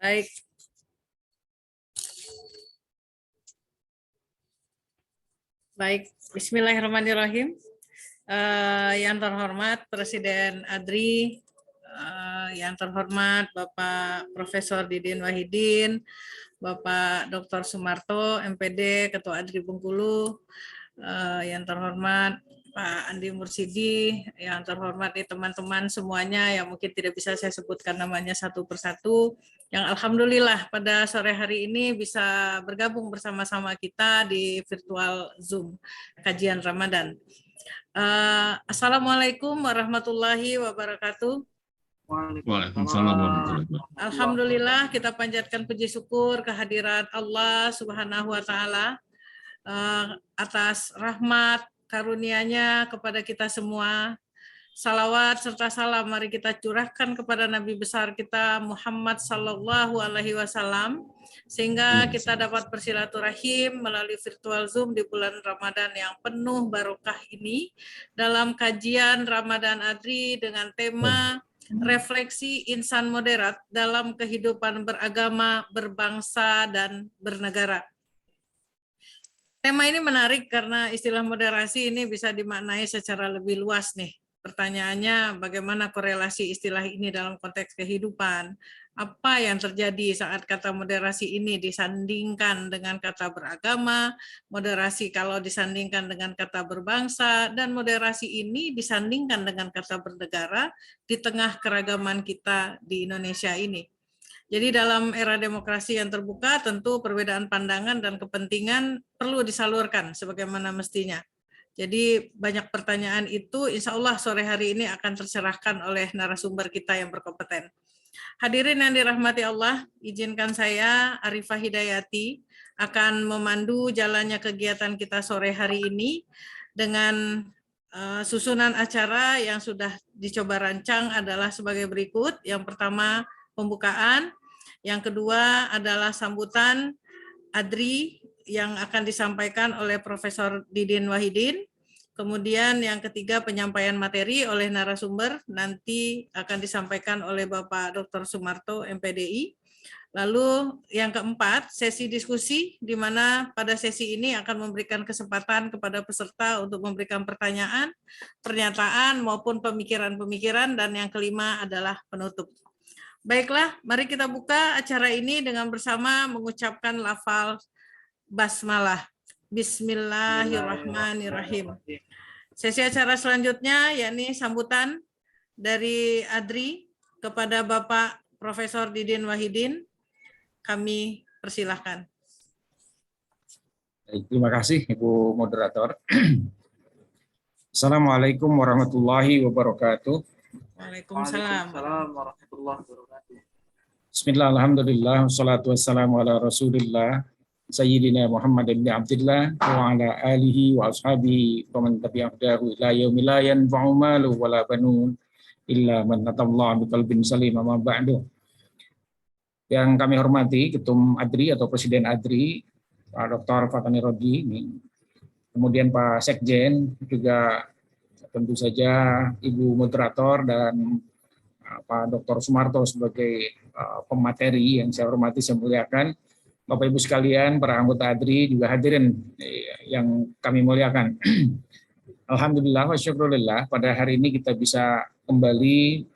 Baik. Baik, Bismillahirrahmanirrahim. Yang terhormat Presiden ADRI, yang terhormat Bapak Profesor Didin Wahidin, Bapak Dr. Sumarto, MPD, Ketua ADRI Bengkulu, yang terhormat Pak Andi Mursidi, yang terhormat teman-teman semuanya yang mungkin tidak bisa saya sebutkan namanya satu persatu, yang alhamdulillah pada sore hari ini bisa bergabung bersama-sama kita di virtual Zoom kajian Ramadan. Assalamualaikum warahmatullahi wabarakatuh. Waalaikumsalam warahmatullahi wabarakatuh. Alhamdulillah kita panjatkan puji syukur kehadirat Allah Subhanahu wa taala atas rahmat karunia-Nya kepada kita semua. Salawat serta salam mari kita curahkan kepada Nabi besar kita Muhammad sallallahu alaihi wasallam sehingga kita dapat bersilaturahim melalui virtual Zoom di bulan Ramadan yang penuh barokah ini dalam kajian Ramadan ADRI dengan tema refleksi insan moderat dalam kehidupan beragama, berbangsa, dan bernegara. Tema ini menarik karena istilah moderasi ini bisa dimaknai secara lebih luas nih. Pertanyaannya bagaimana korelasi istilah ini dalam konteks kehidupan? Apa yang terjadi saat kata moderasi ini disandingkan dengan kata beragama, moderasi kalau disandingkan dengan kata berbangsa, dan moderasi ini disandingkan dengan kata bernegara di tengah keragaman kita di Indonesia ini. Jadi dalam era demokrasi yang terbuka tentu perbedaan pandangan dan kepentingan perlu disalurkan sebagaimana mestinya. Jadi banyak pertanyaan itu insya Allah sore hari ini akan tercerahkan oleh narasumber kita yang berkompeten. Hadirin yang dirahmati Allah, izinkan saya Arifah Hidayati akan memandu jalannya kegiatan kita sore hari ini dengan susunan acara yang sudah dicoba rancang adalah sebagai berikut. Yang pertama pembukaan, yang kedua adalah sambutan ADRI yang akan disampaikan oleh Profesor Didin Wahidin. Kemudian yang ketiga penyampaian materi oleh narasumber nanti akan disampaikan oleh Bapak Dr. Sumarto MPDI. Lalu yang keempat sesi diskusi di mana pada sesi ini akan memberikan kesempatan kepada peserta untuk memberikan pertanyaan, pernyataan maupun pemikiran-pemikiran, dan yang kelima adalah penutup. Baiklah, mari kita buka acara ini dengan bersama mengucapkan lafal basmalah. Bismillahirrahmanirrahim. Sesi acara selanjutnya yakni sambutan dari ADRI kepada Bapak Profesor Didin Wahidin. Kami persilahkan. Terima kasih Ibu Moderator. Assalamualaikum warahmatullahi wabarakatuh. Waalaikumsalam warahmatullahi wabarakatuh. Bismillah, alhamdulillah, wassalatu wassalamu ala rasulillah, Sayyidina Muhammad bin Abdillah, wa ala alihi wa ashabihi, wa man tabi'ahdahu ila yaumil la yanfa'u malu wa la banun, illa man atallaha biqalbin salim, amma ba'du. Yang kami hormati, Ketum ADRI atau Presiden ADRI, Pak Dr. Fatani Rodi, kemudian Pak Sekjen, juga tentu saja Ibu Moderator dan Pak Dr. Sumarto sebagai pemateri yang saya hormati, saya muliakan. Bapak Ibu sekalian, para anggota ADRI juga hadirin yang kami muliakan. Alhamdulillah wa syukurillah, pada hari ini kita bisa kembali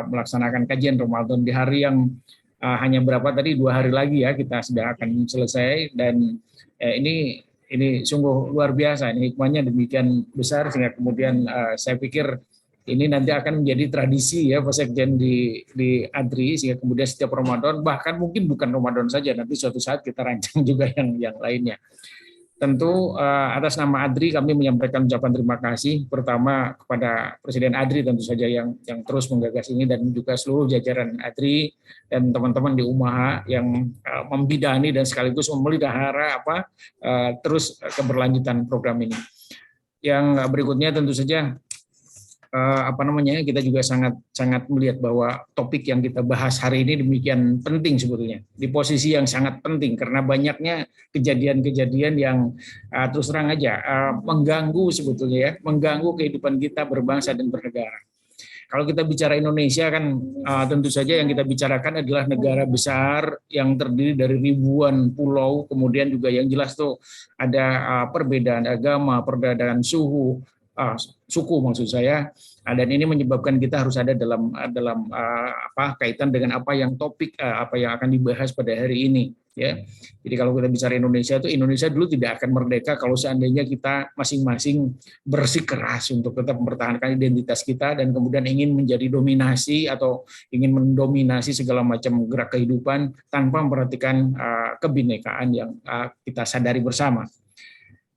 melaksanakan kajian Ramadan di hari yang hanya berapa tadi, 2 hari lagi ya kita sudah akan selesai, dan ini sungguh luar biasa, ini hikmahnya demikian besar sehingga kemudian saya pikir ini nanti akan menjadi tradisi ya Pak Sekjen di ADRI, sehingga kemudian setiap Ramadan, bahkan mungkin bukan Ramadan saja, nanti suatu saat kita rancang juga yang lainnya. Tentu atas nama ADRI kami menyampaikan ucapan terima kasih pertama kepada Presiden ADRI tentu saja yang terus menggagas ini, dan juga seluruh jajaran ADRI dan teman-teman di UMAHA yang membidani dan sekaligus memelihara terus keberlanjutan program ini. Yang berikutnya tentu saja kita juga sangat melihat bahwa topik yang kita bahas hari ini demikian penting sebetulnya, di posisi yang sangat penting karena banyaknya kejadian-kejadian yang terus terang aja mengganggu sebetulnya ya, mengganggu kehidupan kita berbangsa dan bernegara. Kalau kita bicara Indonesia kan tentu saja yang kita bicarakan adalah negara besar yang terdiri dari ribuan pulau, kemudian juga yang jelas tuh ada perbedaan agama, perbedaan suku maksud saya, dan ini menyebabkan kita harus ada dalam kaitan dengan apa yang topik apa yang akan dibahas pada hari ini. Ya, jadi kalau kita bicara Indonesia itu Indonesia dulu tidak akan merdeka kalau seandainya kita masing-masing bersikeras untuk tetap mempertahankan identitas kita dan kemudian ingin menjadi dominasi atau ingin mendominasi segala macam gerak kehidupan tanpa memperhatikan kebinekaan yang kita sadari bersama.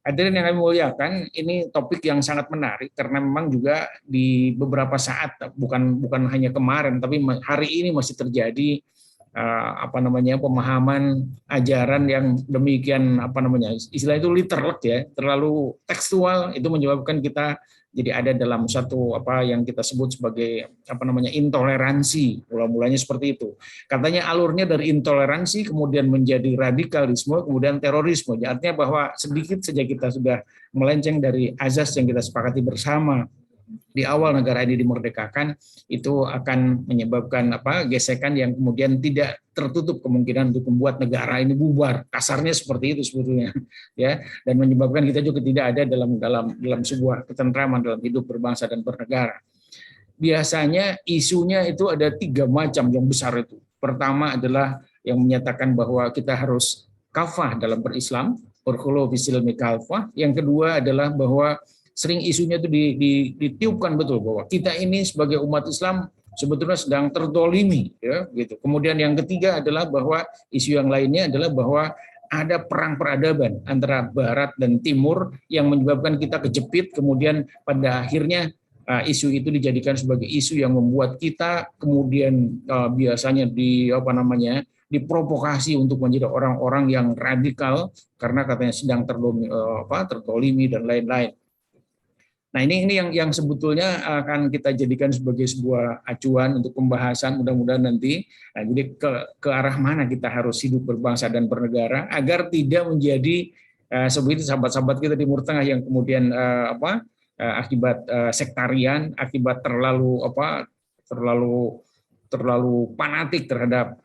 Hadirin yang kami muliakan, ini topik yang sangat menarik karena memang juga di beberapa saat bukan hanya kemarin tapi hari ini masih terjadi pemahaman ajaran yang demikian istilah itu literal ya, terlalu tekstual, itu menyebabkan kita jadi ada dalam satu yang kita sebut sebagai intoleransi. Mulanya seperti itu. Katanya alurnya dari intoleransi kemudian menjadi radikalisme, kemudian terorisme. Artinya bahwa sedikit saja kita sudah melenceng dari azas yang kita sepakati bersama di awal negara ini dimerdekakan, itu akan menyebabkan gesekan yang kemudian tidak tertutup kemungkinan untuk membuat negara ini bubar. Kasarnya seperti itu sebetulnya, ya, dan menyebabkan kita juga tidak ada dalam sebuah ketentraman dalam hidup berbangsa dan bernegara. Biasanya isunya itu ada 3 macam yang besar itu. Pertama adalah yang menyatakan bahwa kita harus kafah dalam berislam, urkhulu fisilmi kafah. Yang kedua adalah bahwa sering isunya itu ditiupkan betul bahwa kita ini sebagai umat Islam sebetulnya sedang terdolimi, ya, gitu. Kemudian yang ketiga adalah bahwa isu yang lainnya adalah bahwa ada perang peradaban antara Barat dan Timur yang menyebabkan kita kejepit, kemudian pada akhirnya isu itu dijadikan sebagai isu yang membuat kita kemudian biasanya diprovokasi untuk menjadi orang-orang yang radikal karena katanya sedang terdolimi dan lain-lain. Nah, ini yang sebetulnya akan kita jadikan sebagai sebuah acuan untuk pembahasan mudah-mudahan nanti. Nah, jadi ke arah mana kita harus hidup berbangsa dan bernegara agar tidak menjadi seperti sahabat-sahabat kita di Timur Tengah yang kemudian akibat sektarian, akibat terlalu fanatik terhadap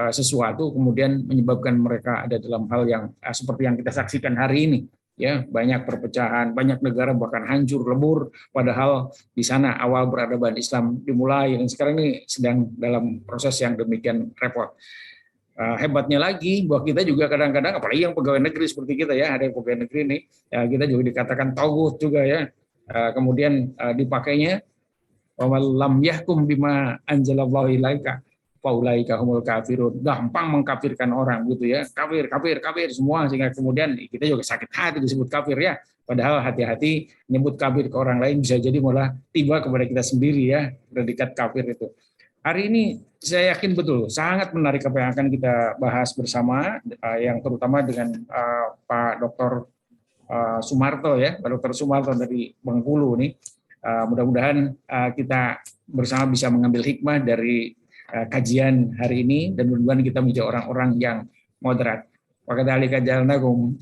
sesuatu kemudian menyebabkan mereka ada dalam hal yang seperti yang kita saksikan hari ini. Ya, banyak perpecahan, banyak negara bahkan hancur lebur, padahal di sana awal peradaban Islam dimulai dan sekarang ini sedang dalam proses yang demikian repot. Hebatnya lagi bahwa kita juga kadang-kadang, apalagi yang pegawai negeri seperti kita ya, ada yang pegawai negeri nih, ya kita juga dikatakan tauhid juga ya. Kemudian dipakainya lam yahkum bima anzalallahu ilaika faulaika humul kafirun, gampang mengkafirkan orang gitu ya, kafir semua, sehingga kemudian kita juga sakit hati disebut kafir ya, padahal hati-hati menyebut kafir ke orang lain bisa jadi malah tiba kepada kita sendiri ya, predikat kafir itu. Hari ini saya yakin betul sangat menarik apa yang akan kita bahas bersama, yang terutama dengan Pak Dr. Sumarto ya, Pak Dr. Sumarto dari Bengkulu nih. Mudah-mudahan kita bersama bisa mengambil hikmah dari kajian hari ini dan mudah-mudahan kita menjadi orang-orang yang moderat. Wa kadzalika ja'alnakum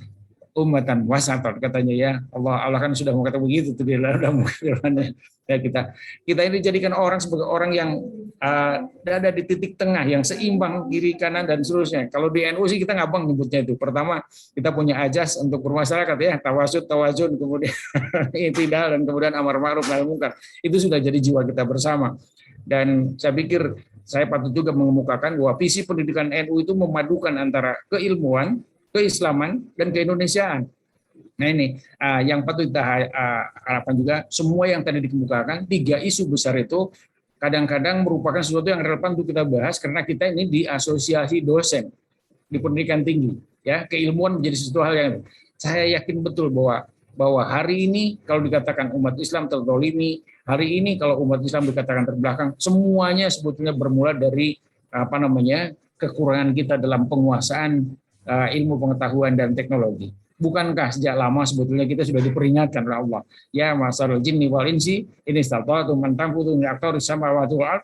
ummatan wasatan, katanya ya. Allah kan sudah mengatakan begitu tuh di dalam firman-Nya. Ya, kita ini jadikan orang sebagai orang yang ada di titik tengah yang seimbang kiri kanan dan seterusnya. Kalau di NU sih kita ngabang nyebutnya itu. Pertama, kita punya ajas untuk bermasyarakat ya, tawasud, tawazun, kemudian i'tidal dan kemudian amar ma'ruf nahi munkar. Itu sudah jadi jiwa kita bersama. Dan saya pikir saya patut juga mengemukakan bahwa visi pendidikan NU itu memadukan antara keilmuan, keislaman, dan keindonesiaan. Nah ini yang patut kita harapkan juga, semua yang tadi dikemukakan, 3 isu besar itu kadang-kadang merupakan sesuatu yang relevan untuk kita bahas karena kita ini di asosiasi dosen di pendidikan tinggi. Ya, keilmuan menjadi sesuatu hal yang saya yakin betul bahwa hari ini kalau dikatakan umat Islam terdolimi, hari ini kalau umat Islam dikatakan terbelakang, semuanya sebetulnya bermula dari kekurangan kita dalam penguasaan ilmu pengetahuan dan teknologi. Bukankah sejak lama sebetulnya kita sudah diperingatkan oleh Allah, ya masyarul jinni wal insi ini istata'tum an tanfudu min aqtaris samawati wal ard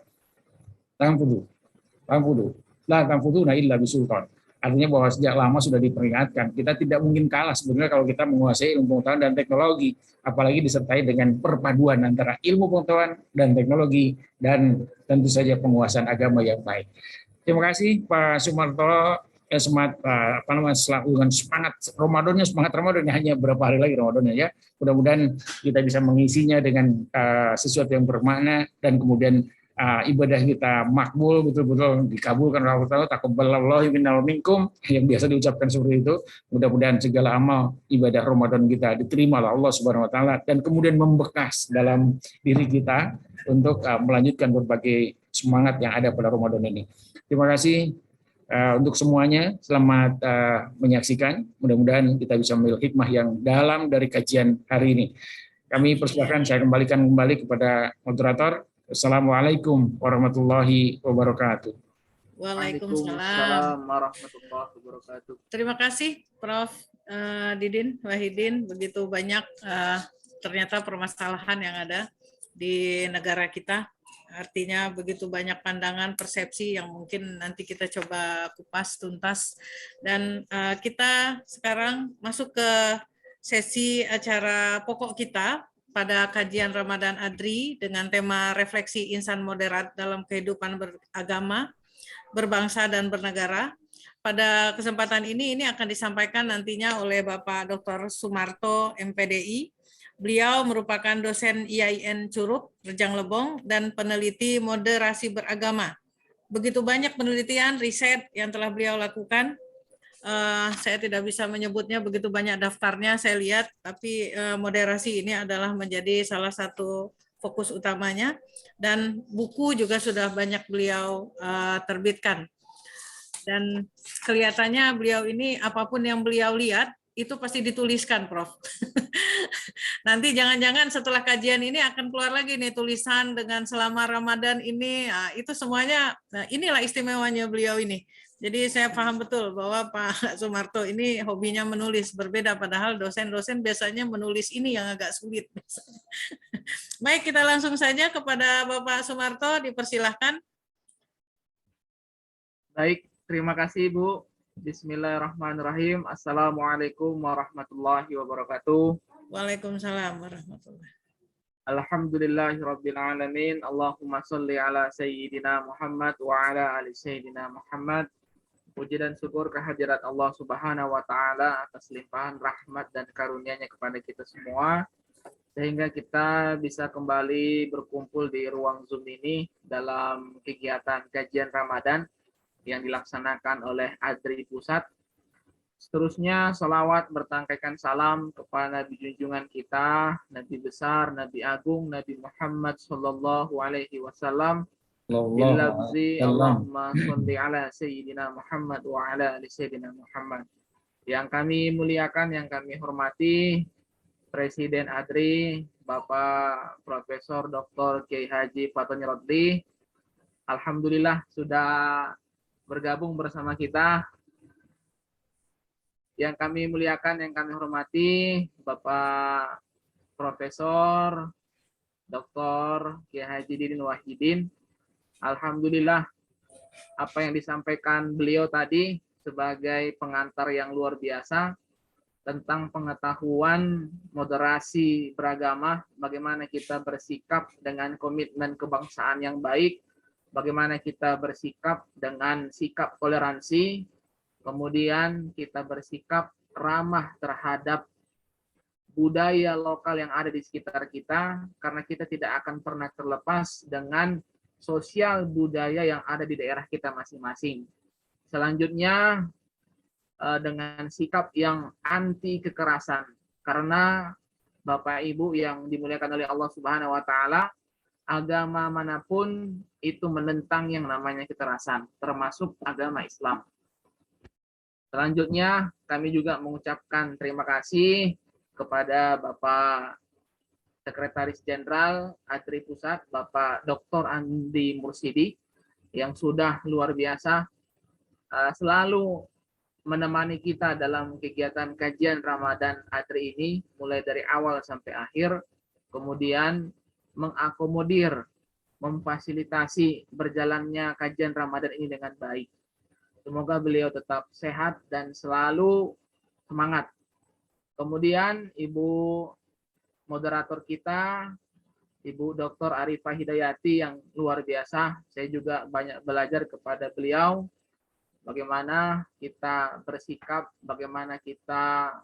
tanfudu la tanfuduna illa bisultan. Artinya bahwa sejak lama sudah diperingatkan, kita tidak mungkin kalah sebenarnya kalau kita menguasai ilmu pengetahuan dan teknologi, apalagi disertai dengan perpaduan antara ilmu pengetahuan dan teknologi, dan tentu saja penguasaan agama yang baik. Terima kasih Pak Sumarto, selalu dengan semangat Ramadan hanya beberapa hari lagi Ramadan ya. Mudah-mudahan kita bisa mengisinya dengan sesuatu yang bermakna, dan kemudian ibadah kita makbul, betul-betul dikabulkan oleh Allah Ta'ala, taqabbalallahu minna wa minkum, yang biasa diucapkan seperti itu. Mudah-mudahan segala amal ibadah Ramadan kita diterima oleh Allah Subhanahu wa taala, dan kemudian membekas dalam diri kita untuk melanjutkan berbagai semangat yang ada pada Ramadan ini. Terima kasih untuk semuanya. Selamat menyaksikan. Mudah-mudahan kita bisa mengambil hikmah yang dalam dari kajian hari ini. Kami persilakan, saya kembalikan kembali kepada moderator. Assalamualaikum warahmatullahi wabarakatuh. Waalaikumsalam warahmatullahi wabarakatuh. Terima kasih Prof. Didin Wahidin. Begitu banyak ternyata permasalahan yang ada di negara kita. Artinya begitu banyak pandangan, persepsi yang mungkin nanti kita coba kupas tuntas. Dan kita sekarang masuk ke sesi acara pokok kita pada kajian Ramadan ADRI dengan tema refleksi insan moderat dalam kehidupan beragama, berbangsa dan bernegara. Pada kesempatan ini akan disampaikan nantinya oleh Bapak Dr. Sumarto, MPDI. Beliau merupakan dosen IAIN Curug, Rejang Lebong, dan peneliti moderasi beragama. Begitu banyak penelitian, riset yang telah beliau lakukan. Saya tidak bisa menyebutnya, begitu banyak daftarnya saya lihat, tapi moderasi ini adalah menjadi salah satu fokus utamanya, dan buku juga sudah banyak beliau terbitkan. Dan kelihatannya beliau ini apapun yang beliau lihat itu pasti dituliskan, Prof. Nanti jangan-jangan setelah kajian ini akan keluar lagi nih tulisan dengan selama Ramadan ini, itu semuanya, inilah istimewanya beliau ini. Jadi saya paham betul bahwa Pak Sumarto ini hobinya menulis, berbeda padahal dosen-dosen biasanya menulis ini yang agak sulit. Baik, kita langsung saja kepada Bapak Sumarto, dipersilahkan. Baik, terima kasih Bu. Bismillahirrahmanirrahim. Assalamualaikum warahmatullahi wabarakatuh. Waalaikumsalam warahmatullahi wabarakatuh. Alhamdulillahirabbil alamin. Allahumma shalli ala sayyidina Muhammad wa ala ali sayyidina Muhammad. Puji dan syukur kehadirat Allah Subhanahu wa taala atas limpahan rahmat dan karunia-Nya kepada kita semua, sehingga kita bisa kembali berkumpul di ruang Zoom ini dalam kegiatan kajian Ramadan yang dilaksanakan oleh ADRI Pusat. Seterusnya salawat bertangkaikan salam kepada Nabi junjungan kita, Nabi besar, Nabi agung, Nabi Muhammad sallallahu alaihi wasallam. Bilabzi Allahumma sholli ala sayyidina Muhammad wa ala ali sayyidina Muhammad. Yang kami muliakan, yang kami hormati Presiden ADRI, Bapak Profesor Dr. Kiai Haji Fatoni Rodli. Alhamdulillah sudah bergabung bersama kita. Yang kami muliakan, yang kami hormati Bapak Profesor Dr. Kiai Haji Didin Wahidin. Alhamdulillah apa yang disampaikan beliau tadi sebagai pengantar yang luar biasa tentang pengetahuan moderasi beragama, bagaimana kita bersikap dengan komitmen kebangsaan yang baik, bagaimana kita bersikap dengan sikap toleransi, kemudian kita bersikap ramah terhadap budaya lokal yang ada di sekitar kita, karena kita tidak akan pernah terlepas dengan sosial budaya yang ada di daerah kita masing-masing. Selanjutnya dengan sikap yang anti kekerasan, karena Bapak Ibu yang dimuliakan oleh Allah Subhanahu wa taala, agama manapun itu menentang yang namanya kekerasan, termasuk agama Islam. Selanjutnya kami juga mengucapkan terima kasih kepada Bapak Sekretaris Jenderal ADRI Pusat, Bapak Dr. Andi Mursidi, yang sudah luar biasa selalu menemani kita dalam kegiatan kajian Ramadan ADRI ini, mulai dari awal sampai akhir, kemudian mengakomodir, memfasilitasi berjalannya kajian Ramadan ini dengan baik. Semoga beliau tetap sehat dan selalu semangat. Kemudian Ibu moderator kita, Ibu Dr. Arifah Hidayati yang luar biasa. Saya juga banyak belajar kepada beliau bagaimana kita bersikap, bagaimana kita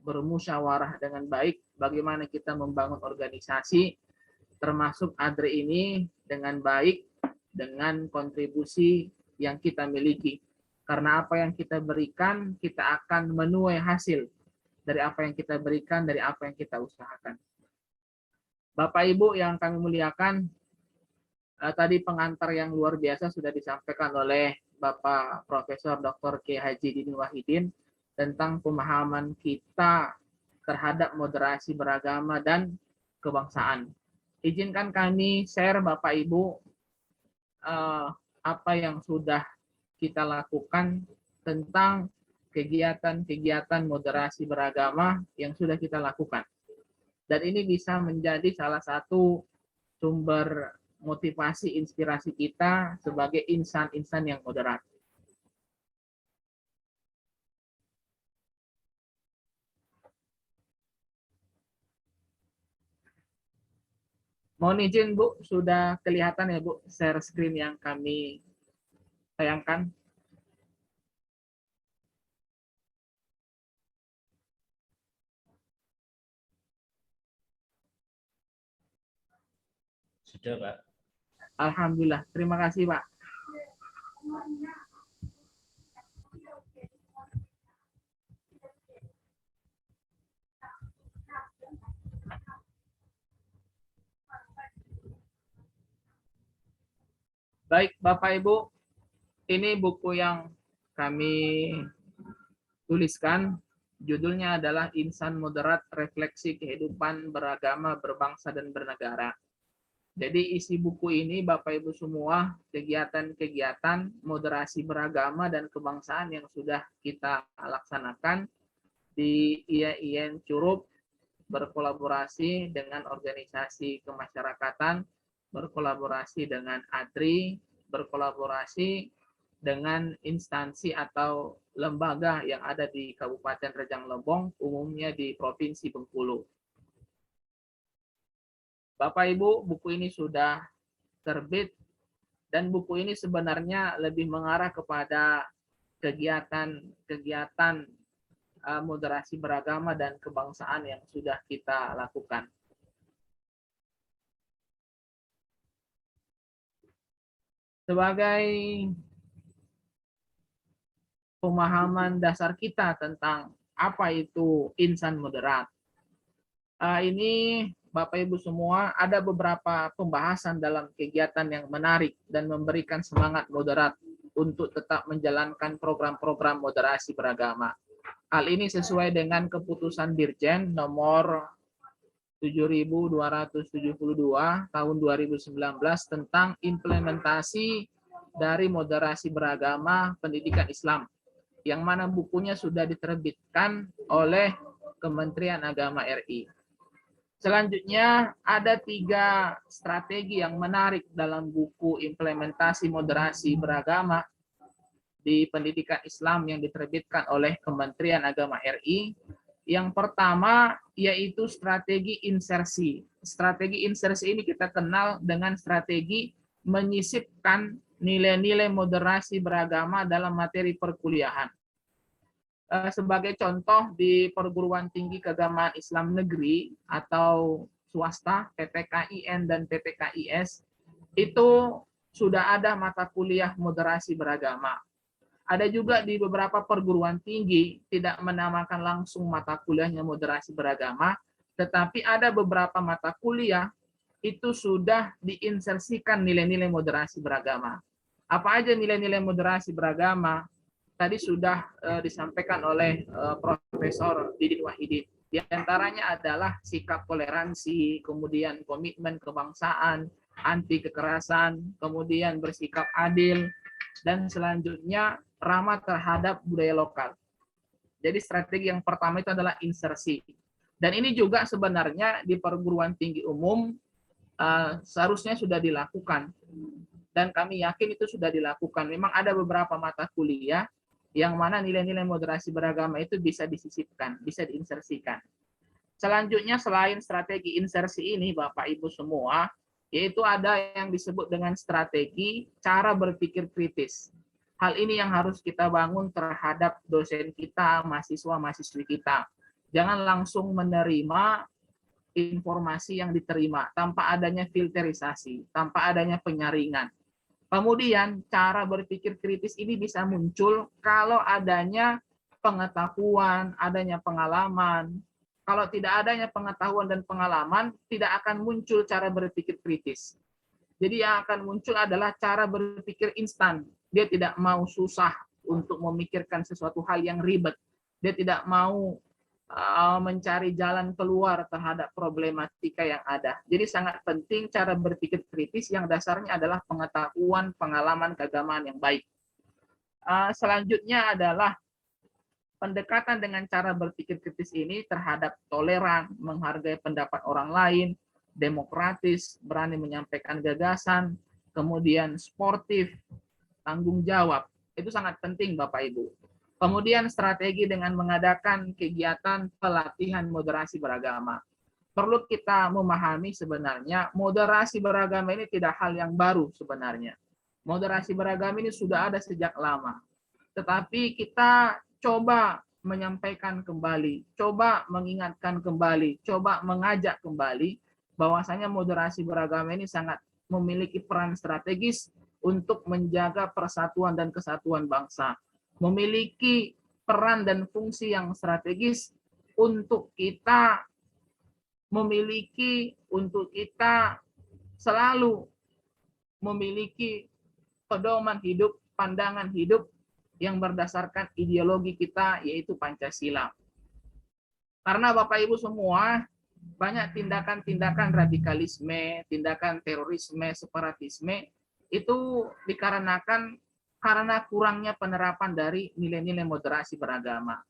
bermusyawarah dengan baik, bagaimana kita membangun organisasi, termasuk ADRE ini dengan baik, dengan kontribusi yang kita miliki. Karena apa yang kita berikan, kita akan menuai hasil dari apa yang kita berikan, dari apa yang kita usahakan. Bapak Ibu yang kami muliakan, tadi pengantar yang luar biasa sudah disampaikan oleh Bapak Profesor Dr. Kiai Haji Didin Wahidin tentang pemahaman kita terhadap moderasi beragama dan kebangsaan. Izinkan kami share Bapak Ibu apa yang sudah kita lakukan tentang kegiatan-kegiatan moderasi beragama yang sudah kita lakukan. Dan ini bisa menjadi salah satu sumber motivasi, inspirasi kita sebagai insan-insan yang moderat. Mohon izin Bu, sudah kelihatan ya Bu, share screen yang kami tayangkan. Sudah, Pak. Alhamdulillah, terima kasih Pak. Baik Bapak Ibu, ini buku yang kami tuliskan. Judulnya adalah Insan Moderat Refleksi Kehidupan Beragama, Berbangsa, dan Bernegara. Jadi isi buku ini Bapak Ibu semua kegiatan-kegiatan moderasi beragama dan kebangsaan yang sudah kita laksanakan di IAIN Curup, berkolaborasi dengan organisasi kemasyarakatan, berkolaborasi dengan ADRI, berkolaborasi dengan instansi atau lembaga yang ada di Kabupaten Rejang Lebong, umumnya di Provinsi Bengkulu. Bapak Ibu, buku ini sudah terbit dan buku ini sebenarnya lebih mengarah kepada kegiatan moderasi beragama dan kebangsaan yang sudah kita lakukan. Sebagai pemahaman dasar kita tentang apa itu insan moderat, ini Bapak Ibu semua ada beberapa pembahasan dalam kegiatan yang menarik dan memberikan semangat moderat untuk tetap menjalankan program-program moderasi beragama. Hal ini sesuai dengan keputusan Dirjen nomor 7.272 tahun 2019 tentang implementasi dari moderasi beragama pendidikan Islam, yang mana bukunya sudah diterbitkan oleh Kementerian Agama RI. Selanjutnya ada 3 strategi yang menarik dalam buku implementasi moderasi beragama di pendidikan Islam yang diterbitkan oleh Kementerian Agama RI. Yang pertama yaitu strategi insersi. Strategi insersi ini kita kenal dengan strategi menyisipkan nilai-nilai moderasi beragama dalam materi perkuliahan. Sebagai contoh, di perguruan tinggi keagamaan Islam negeri atau swasta, PTKIN dan PTKIS, itu sudah ada mata kuliah moderasi beragama. Ada juga di beberapa perguruan tinggi tidak menamakan langsung mata kuliahnya moderasi beragama, tetapi ada beberapa mata kuliah itu sudah diinsersikan nilai-nilai moderasi beragama. Apa aja nilai-nilai moderasi beragama? Tadi sudah disampaikan oleh Profesor Didin Wahidin. Di antaranya adalah sikap toleransi, kemudian komitmen kebangsaan, anti kekerasan, kemudian bersikap adil, dan selanjutnya ramah terhadap budaya lokal. Jadi strategi yang pertama itu adalah insersi. Dan ini juga sebenarnya di perguruan tinggi umum seharusnya sudah dilakukan. dan kami yakin itu sudah dilakukan. Memang ada beberapa mata kuliah yang mana nilai-nilai moderasi beragama itu bisa disisipkan, bisa diinsersikan. Selanjutnya selain strategi insersi ini Bapak Ibu semua, yaitu ada yang disebut dengan strategi cara berpikir kritis. Hal ini yang harus kita bangun terhadap dosen kita, mahasiswa-mahasiswi kita. Jangan langsung menerima informasi yang diterima tanpa adanya filterisasi, tanpa adanya penyaringan. Kemudian cara berpikir kritis ini bisa muncul kalau adanya pengetahuan, adanya pengalaman. Kalau tidak adanya pengetahuan dan pengalaman, tidak akan muncul cara berpikir kritis. Jadi yang akan muncul adalah cara berpikir instan. Dia tidak mau susah untuk memikirkan sesuatu hal yang ribet. Dia tidak mau mencari jalan keluar terhadap problematika yang ada. Jadi sangat penting cara berpikir kritis yang dasarnya adalah pengetahuan, pengalaman, keagamaan yang baik. Selanjutnya adalah pendekatan dengan cara berpikir kritis ini terhadap toleran, menghargai pendapat orang lain, demokratis, berani menyampaikan gagasan, kemudian sportif, tanggung jawab. Itu sangat penting Bapak Ibu. Kemudian strategi dengan mengadakan kegiatan pelatihan moderasi beragama. Perlu kita memahami sebenarnya moderasi beragama ini tidak hal yang baru sebenarnya. Moderasi beragama ini sudah ada sejak lama. Tetapi kita coba menyampaikan kembali, coba mengingatkan kembali, coba mengajak kembali bahwasanya moderasi beragama ini sangat memiliki peran strategis untuk menjaga persatuan dan kesatuan bangsa. Memiliki peran dan fungsi yang strategis untuk kita selalu memiliki pedoman hidup, pandangan hidup yang berdasarkan ideologi kita, yaitu Pancasila. Karena Bapak Ibu semua, banyak tindakan-tindakan radikalisme, tindakan terorisme, separatisme, itu dikarenakan karena kurangnya penerapan dari nilai-nilai moderasi beragama.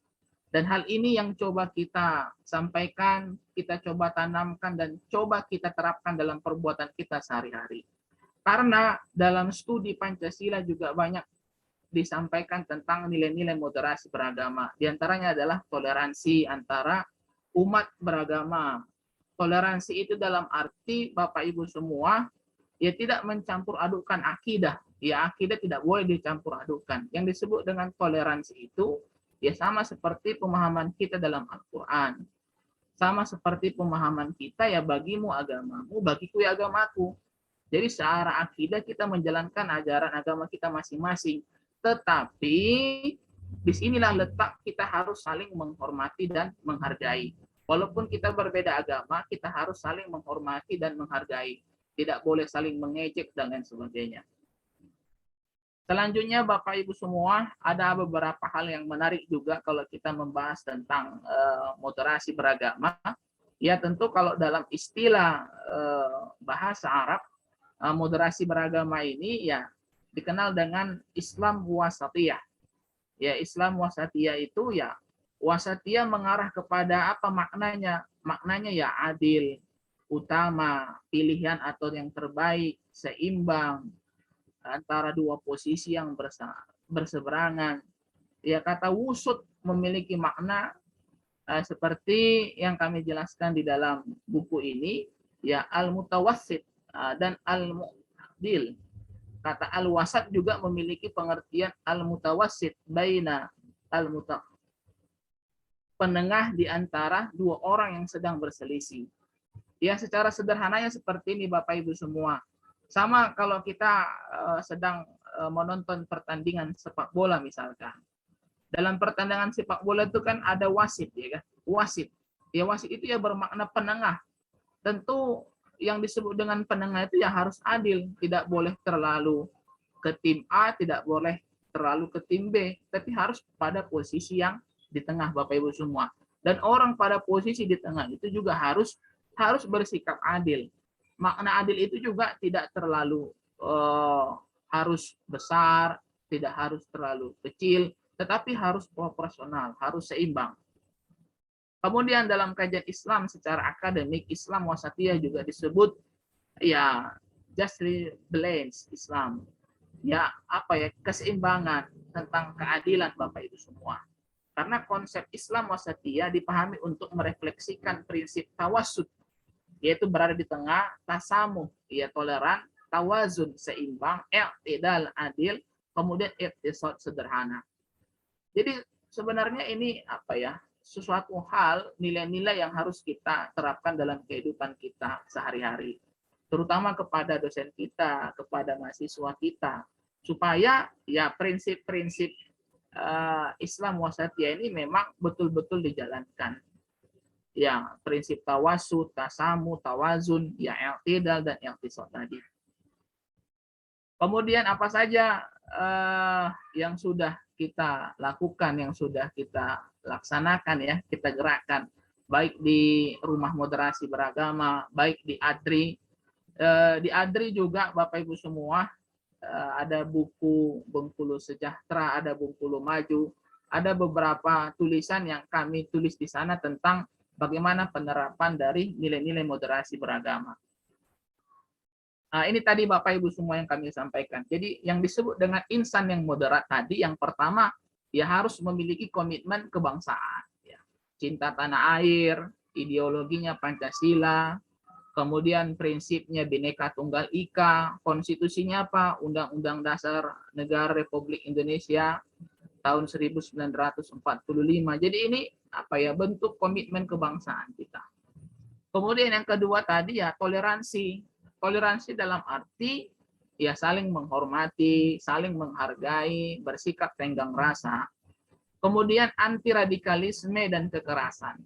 Dan hal ini yang coba kita sampaikan, kita coba tanamkan, dan coba kita terapkan dalam perbuatan kita sehari-hari. Karena dalam studi Pancasila juga banyak disampaikan tentang nilai-nilai moderasi beragama. Di antaranya adalah toleransi antara umat beragama. Toleransi itu dalam arti Bapak Ibu semua, ya tidak mencampur adukan akidah. Ya akidah tidak boleh dicampur adukan. Yang disebut dengan toleransi itu ya sama seperti pemahaman kita dalam Al-Quran. Sama seperti pemahaman kita ya bagimu agamamu, bagiku ya agamaku. Jadi secara akidah kita menjalankan ajaran agama kita masing-masing. Tetapi disinilah letak kita harus saling menghormati dan menghargai. Walaupun kita berbeda agama, kita harus saling menghormati dan menghargai. Tidak boleh saling mengejek dan lain sebagainya. Selanjutnya Bapak Ibu semua, ada beberapa hal yang menarik juga kalau kita membahas tentang moderasi beragama. Ya tentu kalau dalam istilah bahasa Arab, moderasi beragama ini ya dikenal dengan Islam wasatiyah. Ya Islam wasatiyah itu ya wasatiyah mengarah kepada apa maknanya? Maknanya ya adil, utama, pilihan atau yang terbaik, seimbang antara dua posisi yang berseberangan. Ya kata wusud memiliki makna seperti yang kami jelaskan di dalam buku ini, ya al-mutawassit dan al-mu'dil. Kata al-wasat juga memiliki pengertian al-mutawassit baina penengah di antara dua orang yang sedang berselisih. Ya secara sederhananya seperti ini Bapak Ibu semua. Sama kalau kita sedang menonton pertandingan sepak bola misalkan. Dalam pertandingan sepak bola itu kan ada wasit ya kan? Wasit. Ya wasit itu ya bermakna penengah. Tentu yang disebut dengan penengah itu ya harus adil, tidak boleh terlalu ke tim A, tidak boleh terlalu ke tim B, tapi harus pada posisi yang di tengah Bapak Ibu semua. Dan orang pada posisi di tengah itu juga harus bersikap adil. Makna adil itu juga tidak terlalu harus besar, tidak harus terlalu kecil, tetapi harus proporsional, harus seimbang. Kemudian dalam kajian Islam secara akademik, Islam wasatiyah juga disebut ya justly balance Islam. Ya, apa ya, keseimbangan tentang keadilan Bapak Ibu semua. Karena konsep Islam wasatiyah dipahami untuk merefleksikan prinsip tawasud, yaitu berada di tengah, tasamuh, ya toleran, tawazun, seimbang, i'tidal, adil, kemudian iktisad, sederhana. Jadi sebenarnya ini apa ya, sesuatu hal, nilai-nilai yang harus kita terapkan dalam kehidupan kita sehari-hari, terutama kepada dosen kita, kepada mahasiswa kita, supaya ya prinsip-prinsip Islam wasatiyah ini memang betul-betul dijalankan. Ya, prinsip tawasud, tasamu, tawazun, ya i'tidal dan iktisad tadi. Kemudian apa saja yang sudah kita lakukan, yang sudah kita laksanakan ya, kita gerakkan, baik di Rumah Moderasi Beragama, baik di ADRI. Di ADRI juga Bapak Ibu semua, ada buku Bengkulu Sejahtera, ada Bengkulu Maju, ada beberapa tulisan yang kami tulis di sana tentang bagaimana penerapan dari nilai-nilai moderasi beragama. Nah, ini tadi Bapak Ibu semua yang kami sampaikan. Jadi yang disebut dengan insan yang moderat tadi, yang pertama, ya harus memiliki komitmen kebangsaan. Ya. Cinta tanah air, ideologinya Pancasila, kemudian prinsipnya Bhinneka Tunggal Ika, konstitusinya apa? Undang-Undang Dasar Negara Republik Indonesia tahun 1945. Jadi ini apa ya, bentuk komitmen kebangsaan kita. Kemudian yang kedua tadi ya toleransi. Toleransi dalam arti ya saling menghormati, saling menghargai, bersikap tenggang rasa. Kemudian anti radikalisme dan kekerasan.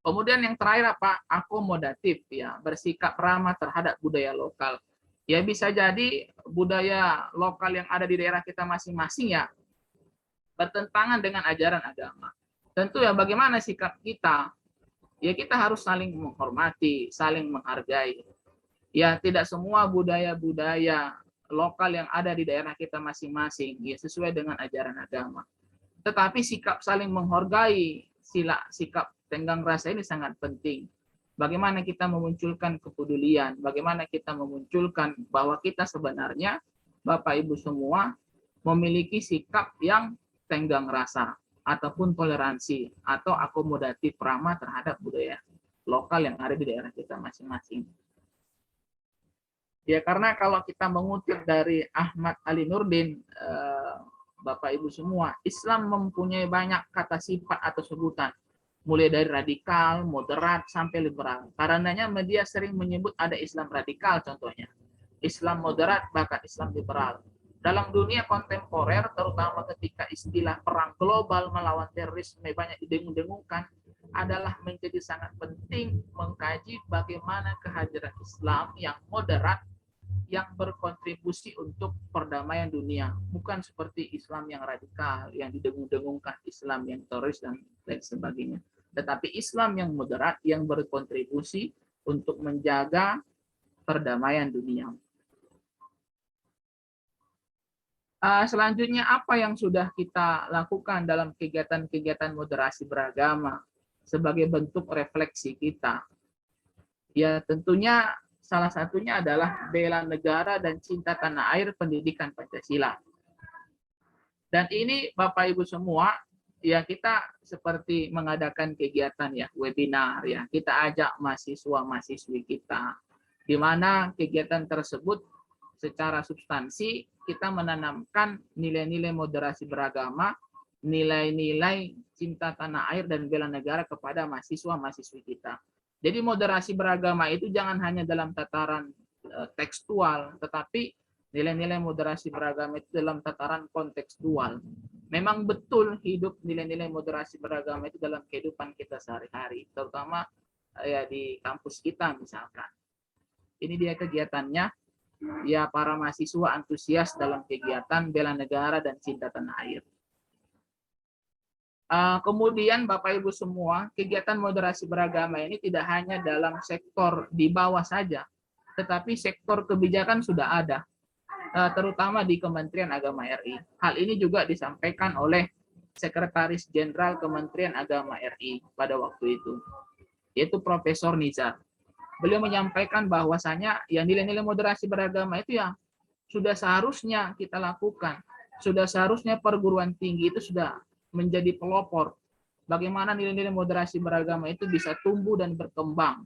Kemudian yang terakhir apa? Akomodatif ya, bersikap ramah terhadap budaya lokal. Ya bisa jadi budaya lokal yang ada di daerah kita masing-masing ya bertentangan dengan ajaran agama. Tentu ya bagaimana sikap kita? Ya kita harus saling menghormati, saling menghargai. Ya tidak semua budaya-budaya lokal yang ada di daerah kita masing-masing ya sesuai dengan ajaran agama. Tetapi sikap saling menghargai, sikap tenggang rasa ini sangat penting. Bagaimana kita memunculkan kepedulian, bagaimana kita memunculkan bahwa kita sebenarnya Bapak Ibu semua memiliki sikap yang tenggang rasa ataupun toleransi atau akomodatif ramah terhadap budaya lokal yang ada di daerah kita masing-masing. Ya karena kalau kita mengutip dari Ahmad Ali Nurdin, Bapak Ibu semua, Islam mempunyai banyak kata sifat atau sebutan, mulai dari radikal, moderat, sampai liberal. Karenanya media sering menyebut ada Islam radikal contohnya, Islam moderat, bahkan Islam liberal. Dalam dunia kontemporer, terutama ketika istilah perang global melawan terorisme banyak didengung-dengungkan, adalah menjadi sangat penting mengkaji bagaimana kehadiran Islam yang moderat yang berkontribusi untuk perdamaian dunia, bukan seperti Islam yang radikal yang didengung-dengungkan, Islam yang teroris dan lain sebagainya, tetapi Islam yang moderat yang berkontribusi untuk menjaga perdamaian dunia. Selanjutnya apa yang sudah kita lakukan dalam kegiatan-kegiatan moderasi beragama sebagai bentuk refleksi kita? Ya tentunya salah satunya adalah bela negara dan cinta tanah air, pendidikan Pancasila. Dan ini Bapak Ibu semua, ya kita seperti mengadakan kegiatan ya, webinar ya, kita ajak mahasiswa-mahasiswi kita, di mana kegiatan tersebut secara substansi kita menanamkan nilai-nilai moderasi beragama, nilai-nilai cinta tanah air dan bela negara kepada mahasiswa-mahasiswi kita. Jadi moderasi beragama itu jangan hanya dalam tataran tekstual, tetapi nilai-nilai moderasi beragama itu dalam tataran kontekstual. Memang betul hidup nilai-nilai moderasi beragama itu dalam kehidupan kita sehari-hari, terutama ya di kampus kita misalkan. Ini dia kegiatannya, ya para mahasiswa antusias dalam kegiatan bela negara dan cinta tanah air. Kemudian Bapak Ibu semua, kegiatan moderasi beragama ini tidak hanya dalam sektor di bawah saja, tetapi sektor kebijakan sudah ada, terutama di Kementerian Agama RI. Hal ini juga disampaikan oleh Sekretaris Jenderal Kementerian Agama RI pada waktu itu, yaitu Profesor Nizar. beliau menyampaikan bahwasanya ya nilai-nilai moderasi beragama itu ya sudah seharusnya kita lakukan. Sudah seharusnya perguruan tinggi itu sudah menjadi pelopor bagaimana nilai-nilai moderasi beragama itu bisa tumbuh dan berkembang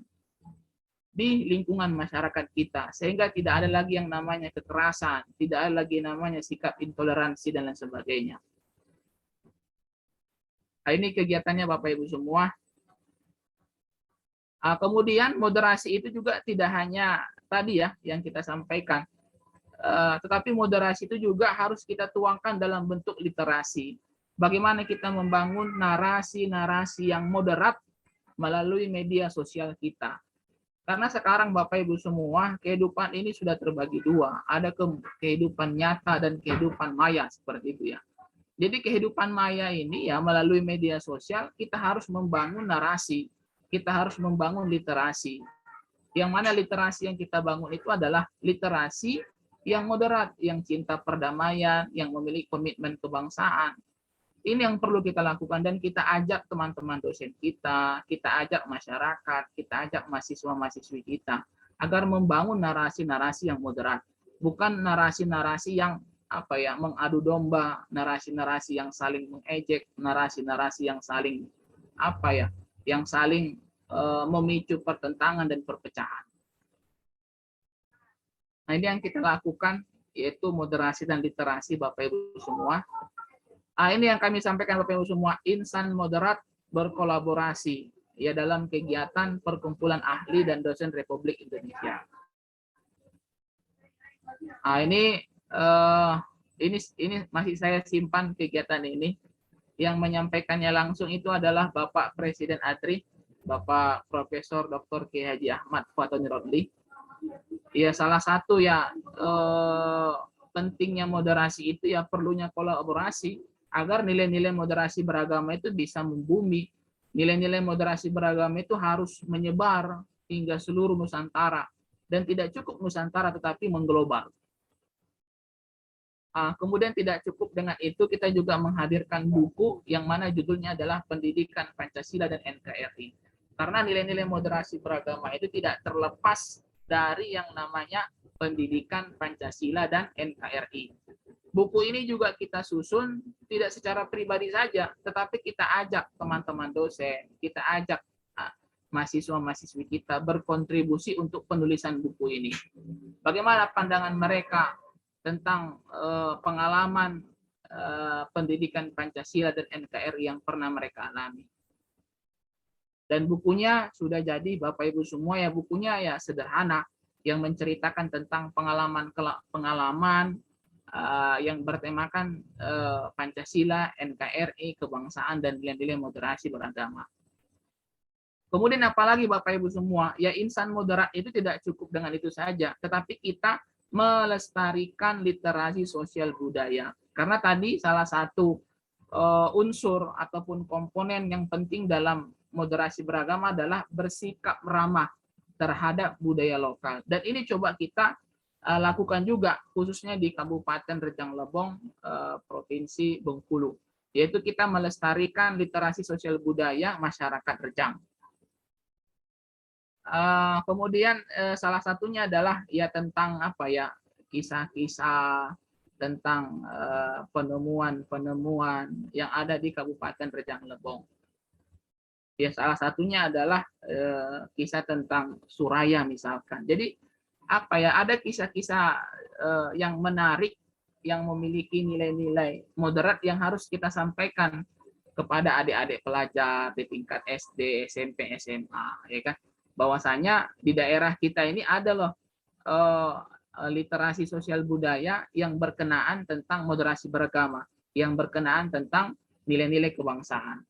di lingkungan masyarakat kita, sehingga tidak ada lagi yang namanya kekerasan, tidak ada lagi namanya sikap intoleransi dan lain sebagainya. Nah, ini kegiatannya Bapak Ibu semua. Kemudian moderasi itu juga tidak hanya tadi ya yang kita sampaikan, tetapi moderasi itu juga harus kita tuangkan dalam bentuk literasi. Bagaimana kita membangun narasi-narasi yang moderat melalui media sosial kita. Karena sekarang Bapak Ibu semua, kehidupan ini sudah terbagi dua. Ada kehidupan nyata dan kehidupan maya, seperti itu ya. Jadi kehidupan maya ini ya melalui media sosial, kita harus membangun narasi. Kita harus membangun literasi. Yang mana literasi yang kita bangun itu adalah literasi yang moderat, yang cinta perdamaian, yang memiliki komitmen kebangsaan. Ini yang perlu kita lakukan dan kita ajak teman-teman dosen kita ajak masyarakat, kita ajak mahasiswa-mahasiswi kita agar membangun narasi-narasi yang moderat, bukan narasi-narasi yang mengadu domba, narasi-narasi yang saling mengejek, narasi-narasi yang saling memicu pertentangan dan perpecahan. Nah, ini yang kita lakukan yaitu moderasi dan literasi Bapak Ibu semua. Ini yang kami sampaikan Bapak Ibu semua, insan moderat berkolaborasi ya dalam kegiatan perkumpulan ahli dan dosen Republik Indonesia. Ini masih saya simpan kegiatan ini. Yang menyampaikannya langsung itu adalah Bapak Presiden ATRI, Bapak Profesor Dr. Kiai Haji Ahmad Fatoni Rodli. Ya salah satu ya pentingnya moderasi itu ya perlunya kolaborasi agar nilai-nilai moderasi beragama itu bisa membumi. Nilai-nilai moderasi beragama itu harus menyebar hingga seluruh Nusantara dan tidak cukup Nusantara tetapi mengglobal. Kemudian tidak cukup dengan itu, kita juga menghadirkan buku yang mana judulnya adalah Pendidikan Pancasila dan NKRI. Karena nilai-nilai moderasi beragama itu tidak terlepas dari yang namanya pendidikan Pancasila dan NKRI. Buku ini juga kita susun tidak secara pribadi saja, tetapi kita ajak teman-teman dosen, kita ajak mahasiswa-mahasiswi kita berkontribusi untuk penulisan buku ini. Bagaimana pandangan mereka tentang pengalaman pendidikan Pancasila dan NKRI yang pernah mereka alami. Dan bukunya sudah jadi Bapak Ibu semua ya, bukunya ya sederhana yang menceritakan tentang pengalaman yang bertemakan Pancasila, NKRI, kebangsaan dan nilai-nilai moderasi beragama. Kemudian apalagi Bapak Ibu semua, ya insan moderat itu tidak cukup dengan itu saja, tetapi kita melestarikan literasi sosial budaya. Karena tadi salah satu unsur ataupun komponen yang penting dalam moderasi beragama adalah bersikap ramah terhadap budaya lokal. Dan ini coba kita lakukan juga khususnya di Kabupaten Rejang Lebong, Provinsi Bengkulu, yaitu kita melestarikan literasi sosial budaya masyarakat Rejang. Kemudian salah satunya adalah ya tentang kisah-kisah tentang penemuan yang ada di Kabupaten Rejang Lebong. Ya salah satunya adalah kisah tentang Suraya misalkan. Jadi ada kisah-kisah yang menarik, yang memiliki nilai-nilai moderat yang harus kita sampaikan kepada adik-adik pelajar di tingkat SD, SMP, SMA, ya kan? Bahwasanya di daerah kita ini ada loh literasi sosial budaya yang berkenaan tentang moderasi beragama, yang berkenaan tentang nilai-nilai kebangsaan.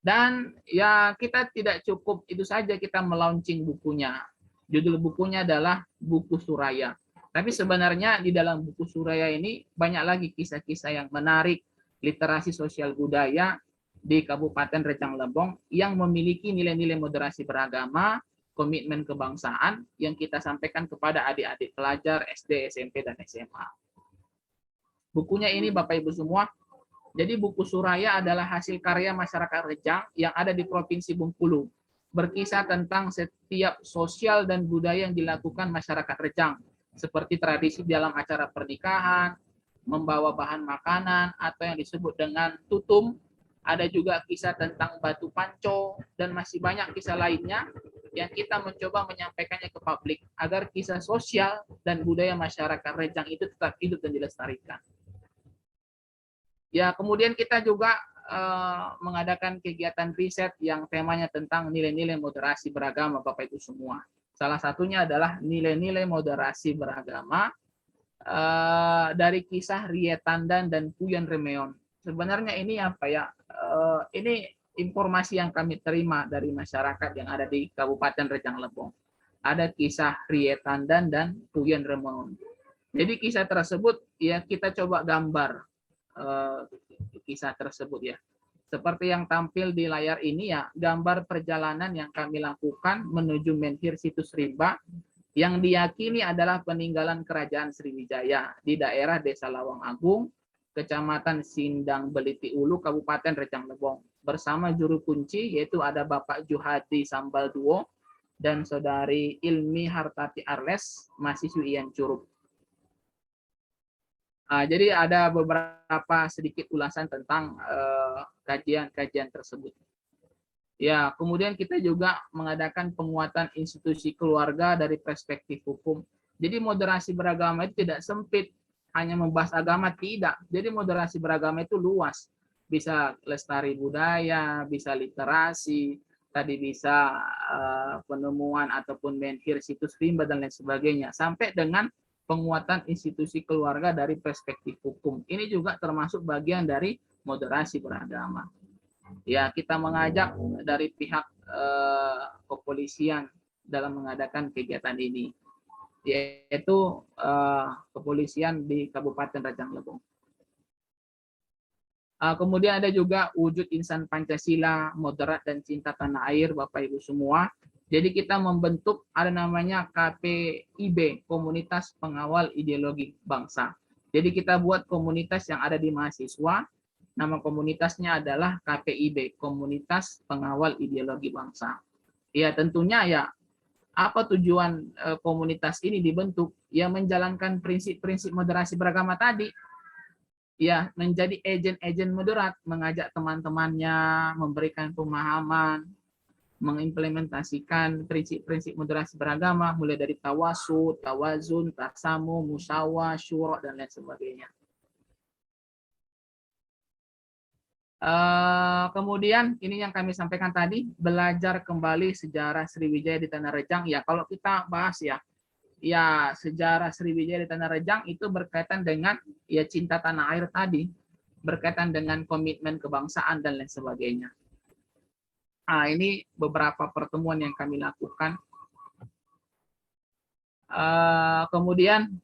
Dan ya kita tidak cukup itu saja kita melaunching bukunya. Judul bukunya adalah Buku Suraya. Tapi sebenarnya di dalam Buku Suraya ini banyak lagi kisah-kisah yang menarik, literasi sosial budaya di Kabupaten Rejang Lebong yang memiliki nilai-nilai moderasi beragama, komitmen kebangsaan yang kita sampaikan kepada adik-adik pelajar SD, SMP, dan SMA. Bukunya ini Bapak Ibu semua, jadi Buku Suraya adalah hasil karya masyarakat Rejang yang ada di Provinsi Bengkulu. berkisah tentang setiap sosial dan budaya yang dilakukan masyarakat Rejang, seperti tradisi dalam acara pernikahan, membawa bahan makanan atau yang disebut dengan tutum. Ada juga kisah tentang batu panco dan masih banyak kisah lainnya yang kita mencoba menyampaikannya ke publik agar kisah sosial dan budaya masyarakat Rejang itu tetap hidup dan dilestarikan. Ya, kemudian kita juga mengadakan kegiatan riset yang temanya tentang nilai-nilai moderasi beragama, Bapak Ibu semua. Salah satunya adalah nilai-nilai moderasi beragama dari kisah Rietandan dan Puyan Remeon. Sebenarnya ini apa ya? Ini informasi yang kami terima dari masyarakat yang ada di Kabupaten Rejang Lebong. Ada kisah Rietandan dan Puyan Remeon. Jadi kisah tersebut ya kita coba gambar kisah tersebut ya. Seperti yang tampil di layar ini ya, gambar perjalanan yang kami lakukan menuju menhir situs rimba yang diyakini adalah peninggalan kerajaan Sriwijaya di daerah Desa Lawang Agung, Kecamatan Sindang Beliti Ulu, Kabupaten Rejang Lebong. Bersama juru kunci yaitu ada Bapak Juhadi Sambal Duo dan Saudari Ilmi Hartati Arles, mahasiswi IAIN Curup. Jadi ada beberapa sedikit ulasan tentang kajian-kajian tersebut. Ya, kemudian kita juga mengadakan penguatan institusi keluarga dari perspektif hukum. Jadi moderasi beragama itu tidak sempit, hanya membahas agama, tidak. Jadi moderasi beragama itu luas. Bisa lestari budaya, bisa literasi, tadi bisa penemuan ataupun menhir situs rimba dan lain sebagainya. Sampai dengan penguatan institusi keluarga dari perspektif hukum. Ini juga termasuk bagian dari moderasi beragama. Ya, kita mengajak dari pihak kepolisian dalam mengadakan kegiatan ini, yaitu kepolisian di Kabupaten Rejang Lebong. Kemudian ada juga wujud insan Pancasila, moderat dan cinta tanah air, Bapak Ibu semua. Jadi kita membentuk ada namanya KPIB, Komunitas Pengawal Ideologi Bangsa. Jadi kita buat komunitas yang ada di mahasiswa. Nama komunitasnya adalah KPIB, Komunitas Pengawal Ideologi Bangsa. Ya tentunya ya apa tujuan komunitas ini dibentuk? Ya menjalankan prinsip-prinsip moderasi beragama tadi. Ya menjadi agen-agen moderat, mengajak teman-temannya, memberikan pemahaman, mengimplementasikan prinsip-prinsip moderasi beragama mulai dari tawasud, tawazun, tasamu, musyawarah, syura dan lain sebagainya. Kemudian ini yang kami sampaikan tadi, belajar kembali sejarah Sriwijaya di Tanah Rejang. Ya kalau kita bahas ya sejarah Sriwijaya di Tanah Rejang itu berkaitan dengan ya cinta tanah air tadi, berkaitan dengan komitmen kebangsaan dan lain sebagainya. Ini beberapa pertemuan yang kami lakukan. Kemudian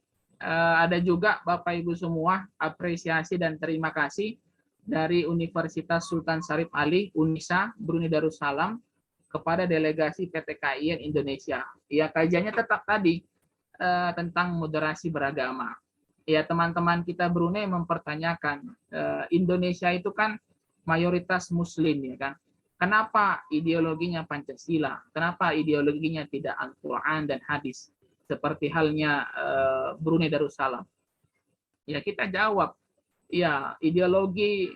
ada juga Bapak Ibu semua apresiasi dan terima kasih dari Universitas Sultan Syarif Ali Unisa Brunei Darussalam kepada delegasi PT KIN Indonesia. Ya kajiannya tetap tadi tentang moderasi beragama. Ya teman-teman kita Brunei mempertanyakan Indonesia itu kan mayoritas Muslim ya kan. Kenapa ideologinya Pancasila? Kenapa ideologinya tidak Al-Quran dan hadis? Seperti halnya Brunei Darussalam. Ya kita jawab, ya ideologi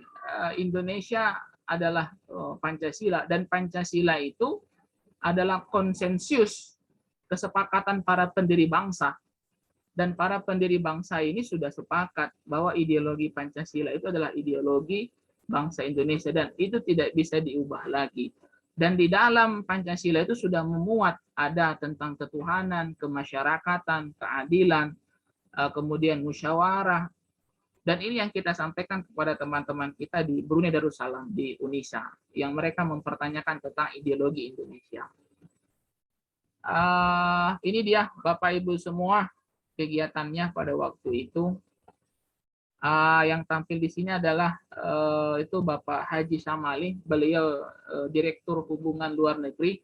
Indonesia adalah Pancasila. Dan Pancasila itu adalah konsensus kesepakatan para pendiri bangsa. Dan para pendiri bangsa ini sudah sepakat bahwa ideologi Pancasila itu adalah ideologi bangsa Indonesia dan itu tidak bisa diubah lagi. Dan di dalam Pancasila itu sudah memuat ada tentang ketuhanan, kemasyarakatan, keadilan, kemudian musyawarah. Dan ini yang kita sampaikan kepada teman-teman kita di Brunei Darussalam, di Unisa, yang mereka mempertanyakan tentang ideologi Indonesia. Ini dia Bapak Ibu semua kegiatannya pada waktu itu. Yang tampil di sini adalah itu Bapak Haji Samali, beliau Direktur Hubungan Luar Negeri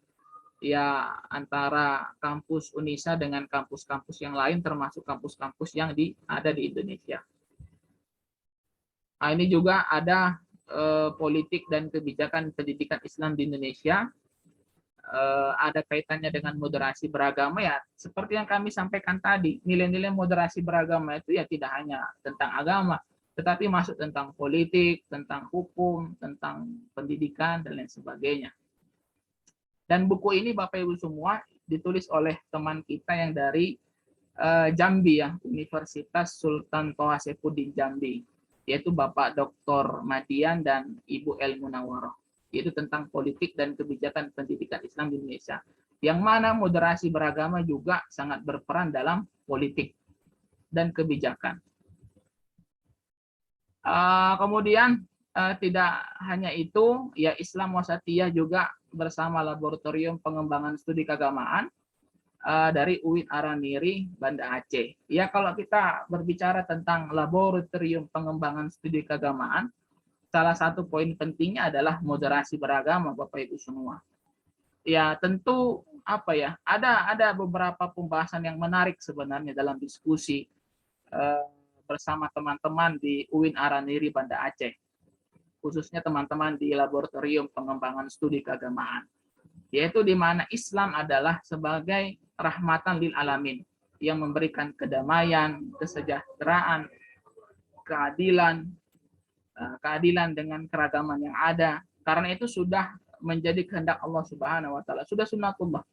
ya antara kampus Unisa dengan kampus-kampus yang lain termasuk kampus-kampus yang ada di Indonesia. Ini juga ada politik dan kebijakan pendidikan Islam di Indonesia. ada kaitannya dengan moderasi beragama, ya seperti yang kami sampaikan tadi, nilai-nilai moderasi beragama itu ya tidak hanya tentang agama, tetapi masuk tentang politik, tentang hukum, tentang pendidikan, dan lain sebagainya. Dan buku ini Bapak Ibu semua ditulis oleh teman kita yang dari Jambi, ya, Universitas Sultan Toha Saifuddin Jambi, yaitu Bapak Dr. Madian dan Ibu El Munawaroh, yaitu tentang politik dan kebijakan pendidikan Islam di Indonesia, yang mana moderasi beragama juga sangat berperan dalam politik dan kebijakan. Kemudian tidak hanya itu, ya Islam Wasatiyah juga bersama Laboratorium Pengembangan Studi Keagamaan dari UIN Araniri, Banda Aceh. Ya, kalau kita berbicara tentang Laboratorium Pengembangan Studi Keagamaan, salah satu poin pentingnya adalah moderasi beragama, Bapak Ibu semua. Ya, tentu apa ya, ada beberapa pembahasan yang menarik sebenarnya dalam diskusi bersama teman-teman di UIN Araniri, Banda Aceh, khususnya teman-teman di Laboratorium Pengembangan Studi Keagamaan, yaitu di mana Islam adalah sebagai rahmatan lil alamin, yang memberikan kedamaian, kesejahteraan, keadilan dengan keragaman yang ada. Karena itu sudah menjadi kehendak Allah Subhanahu wa taala, sudah sunnatullah.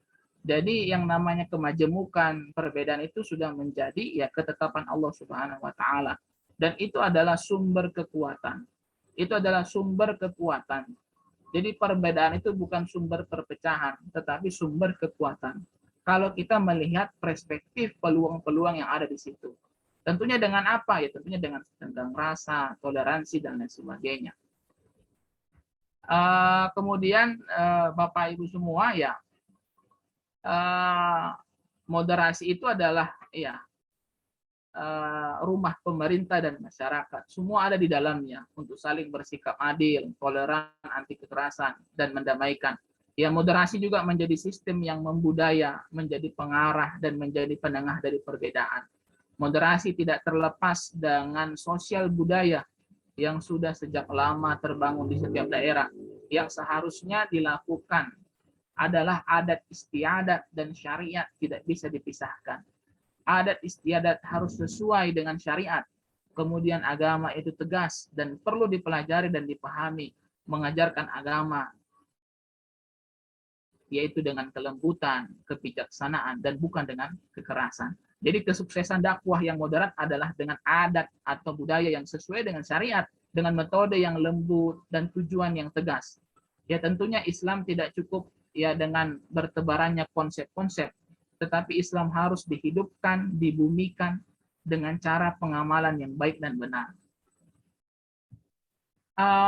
Jadi yang namanya kemajemukan, perbedaan itu sudah menjadi ya ketetapan Allah Subhanahu wa taala, dan itu adalah sumber kekuatan. Itu adalah sumber kekuatan. Jadi perbedaan itu bukan sumber perpecahan, tetapi sumber kekuatan. Kalau kita melihat perspektif peluang-peluang yang ada di situ. Tentunya dengan apa? Ya tentunya dengan tentang rasa, toleransi, dan lain sebagainya. Kemudian Bapak Ibu semua, ya moderasi itu adalah ya rumah pemerintah dan masyarakat. Semua ada di dalamnya untuk saling bersikap adil, toleran, anti kekerasan, dan mendamaikan. Ya, moderasi juga menjadi sistem yang membudaya, menjadi pengarah, dan menjadi penengah dari perbedaan. Moderasi tidak terlepas dengan sosial budaya yang sudah sejak lama terbangun di setiap daerah. Yang seharusnya dilakukan adalah adat istiadat dan syariat tidak bisa dipisahkan. Adat istiadat harus sesuai dengan syariat. Kemudian agama itu tegas dan perlu dipelajari dan dipahami. Mengajarkan agama, yaitu dengan kelembutan, kebijaksanaan, dan bukan dengan kekerasan. Jadi kesuksesan dakwah yang moderat adalah dengan adat atau budaya yang sesuai dengan syariat, dengan metode yang lembut dan tujuan yang tegas. Ya tentunya Islam tidak cukup ya dengan bertebarannya konsep-konsep, tetapi Islam harus dihidupkan, dibumikan dengan cara pengamalan yang baik dan benar.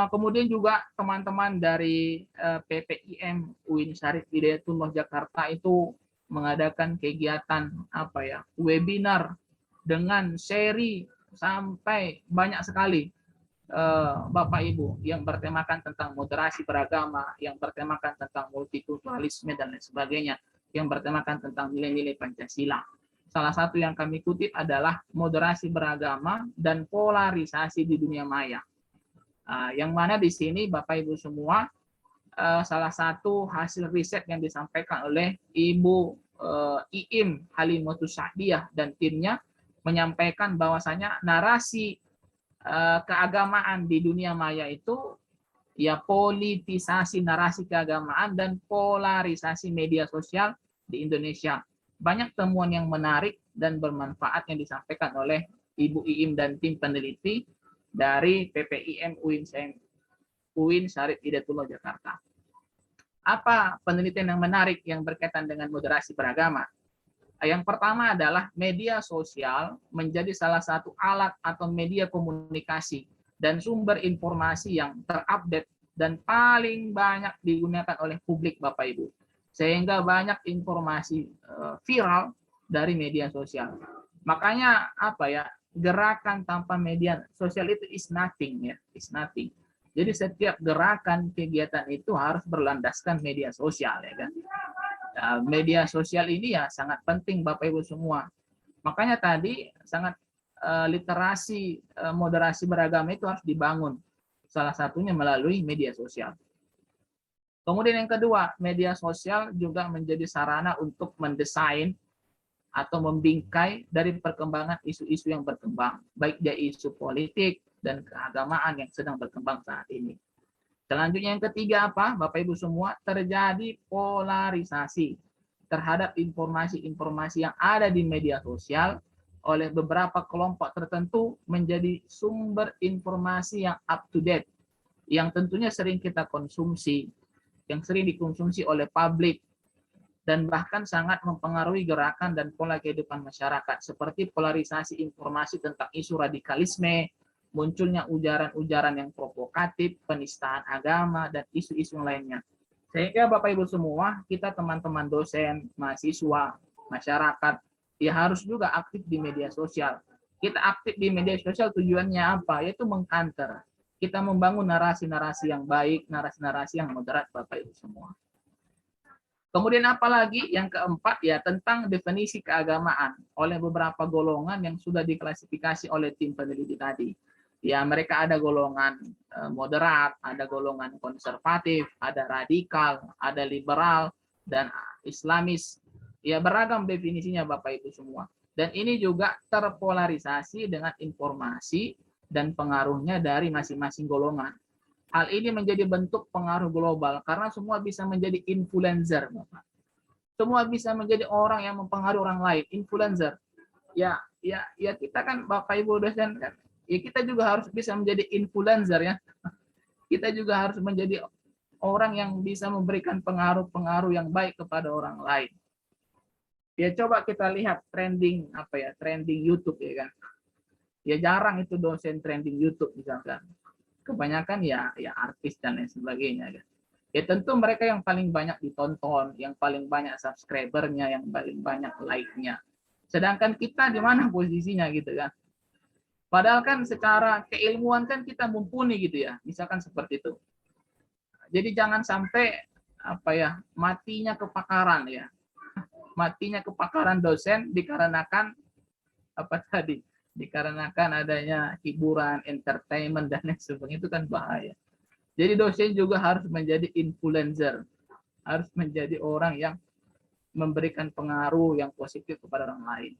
Kemudian juga teman-teman dari PPIM UIN Syarif Hidayatullah Jakarta itu mengadakan kegiatan webinar dengan seri sampai banyak sekali Bapak Ibu, yang bertemakan tentang moderasi beragama, yang bertemakan tentang multikulturalisme dan lain sebagainya, yang bertemakan tentang nilai-nilai Pancasila. Salah satu yang kami kutip adalah moderasi beragama dan polarisasi di dunia maya. Yang mana di sini Bapak Ibu semua, salah satu hasil riset yang disampaikan oleh Ibu Iim Halimatus Sa'diyah dan timnya menyampaikan bahwasanya narasi keagamaan di dunia maya itu ya politisasi narasi keagamaan dan polarisasi media sosial di Indonesia. Banyak temuan yang menarik dan bermanfaat yang disampaikan oleh Ibu Iim dan tim peneliti dari PPIM UIN Syarif Hidayatullah Jakarta. Apa penelitian yang menarik yang berkaitan dengan moderasi beragama? Yang pertama adalah media sosial menjadi salah satu alat atau media komunikasi dan sumber informasi yang terupdate dan paling banyak digunakan oleh publik Bapak Ibu. Sehingga banyak informasi viral dari media sosial. Makanya gerakan tanpa media sosial itu is nothing, ya, is nothing. Jadi setiap gerakan kegiatan itu harus berlandaskan media sosial, ya kan. Media sosial ini ya sangat penting Bapak Ibu semua. Makanya tadi sangat literasi moderasi beragama itu harus dibangun. Salah satunya melalui media sosial. Kemudian yang kedua, media sosial juga menjadi sarana untuk mendesain atau membingkai dari perkembangan isu-isu yang berkembang, baik dia isu politik dan keagamaan yang sedang berkembang saat ini. Selanjutnya yang ketiga apa? Bapak Ibu semua, terjadi polarisasi terhadap informasi-informasi yang ada di media sosial oleh beberapa kelompok tertentu menjadi sumber informasi yang up to date, yang tentunya sering kita konsumsi, yang sering dikonsumsi oleh publik, dan bahkan sangat mempengaruhi gerakan dan pola kehidupan masyarakat, seperti polarisasi informasi tentang isu radikalisme, munculnya ujaran-ujaran yang provokatif, penistaan agama, dan isu-isu lainnya. Sehingga Bapak Ibu semua, kita teman-teman dosen, mahasiswa, masyarakat, ya harus juga aktif di media sosial. Kita aktif di media sosial tujuannya apa? Yaitu mengkanter. Kita membangun narasi-narasi yang baik, narasi-narasi yang moderat Bapak Ibu semua. Kemudian apalagi yang keempat ya tentang definisi keagamaan oleh beberapa golongan yang sudah diklasifikasi oleh tim peneliti tadi. Ya mereka ada golongan moderat, ada golongan konservatif, ada radikal, ada liberal, dan Islamis. Ya beragam definisinya Bapak Ibu semua. Dan ini juga terpolarisasi dengan informasi dan pengaruhnya dari masing-masing golongan. Hal ini menjadi bentuk pengaruh global karena semua bisa menjadi influencer, Bapak. Semua bisa menjadi orang yang mempengaruhi orang lain, influencer. Ya kita kan Bapak Ibu dosen kan, ya kita juga harus bisa menjadi influencer ya. Kita juga harus menjadi orang yang bisa memberikan pengaruh-pengaruh yang baik kepada orang lain. Ya coba kita lihat trending trending YouTube ya kan. Ya jarang itu dosen trending YouTube misalkan. Kebanyakan ya artis dan lain sebagainya kan. Ya tentu mereka yang paling banyak ditonton, yang paling banyak subscribernya, yang paling banyak like-nya. Sedangkan kita di mana posisinya gitu kan. Padahal kan secara keilmuan kan kita mumpuni gitu ya, misalkan seperti itu. Jadi jangan sampai matinya kepakaran ya. Matinya kepakaran dosen dikarenakan dikarenakan adanya hiburan, entertainment dan lain sebagainya, itu kan bahaya. Jadi dosen juga harus menjadi influencer, harus menjadi orang yang memberikan pengaruh yang positif kepada orang lain.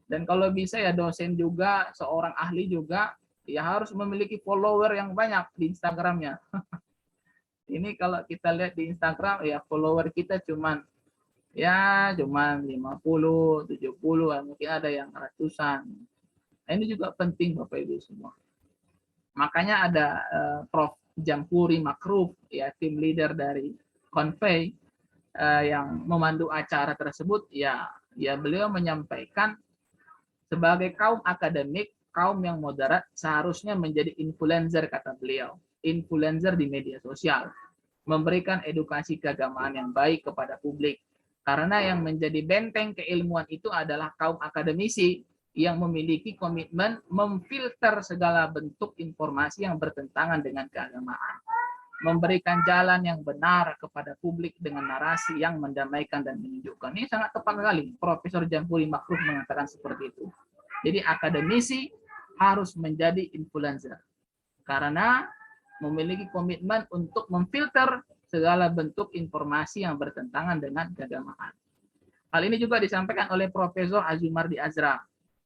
Dan kalau bisa ya dosen juga, seorang ahli juga, ya harus memiliki follower yang banyak di Instagramnya. Ini kalau kita lihat di Instagram, ya follower kita cuman 50, 70, mungkin ada yang ratusan. Ini juga penting Bapak Ibu semua. Makanya ada Prof. Jampuri Makruf, ya tim leader dari Convey yang memandu acara tersebut, ya beliau menyampaikan sebagai kaum akademik, kaum yang moderat seharusnya menjadi influencer, kata beliau. Influencer di media sosial, memberikan edukasi keagamaan yang baik kepada publik. Karena yang menjadi benteng keilmuan itu adalah kaum akademisi yang memiliki komitmen memfilter segala bentuk informasi yang bertentangan dengan keagamaan, memberikan jalan yang benar kepada publik dengan narasi yang mendamaikan dan menunjukkan. Ini sangat tepat sekali. Profesor Jampuri Makruf mengatakan seperti itu. Jadi akademisi harus menjadi influencer karena memiliki komitmen untuk memfilter segala bentuk informasi yang bertentangan dengan keagamaan. Hal ini juga disampaikan oleh Profesor Azumardi Azra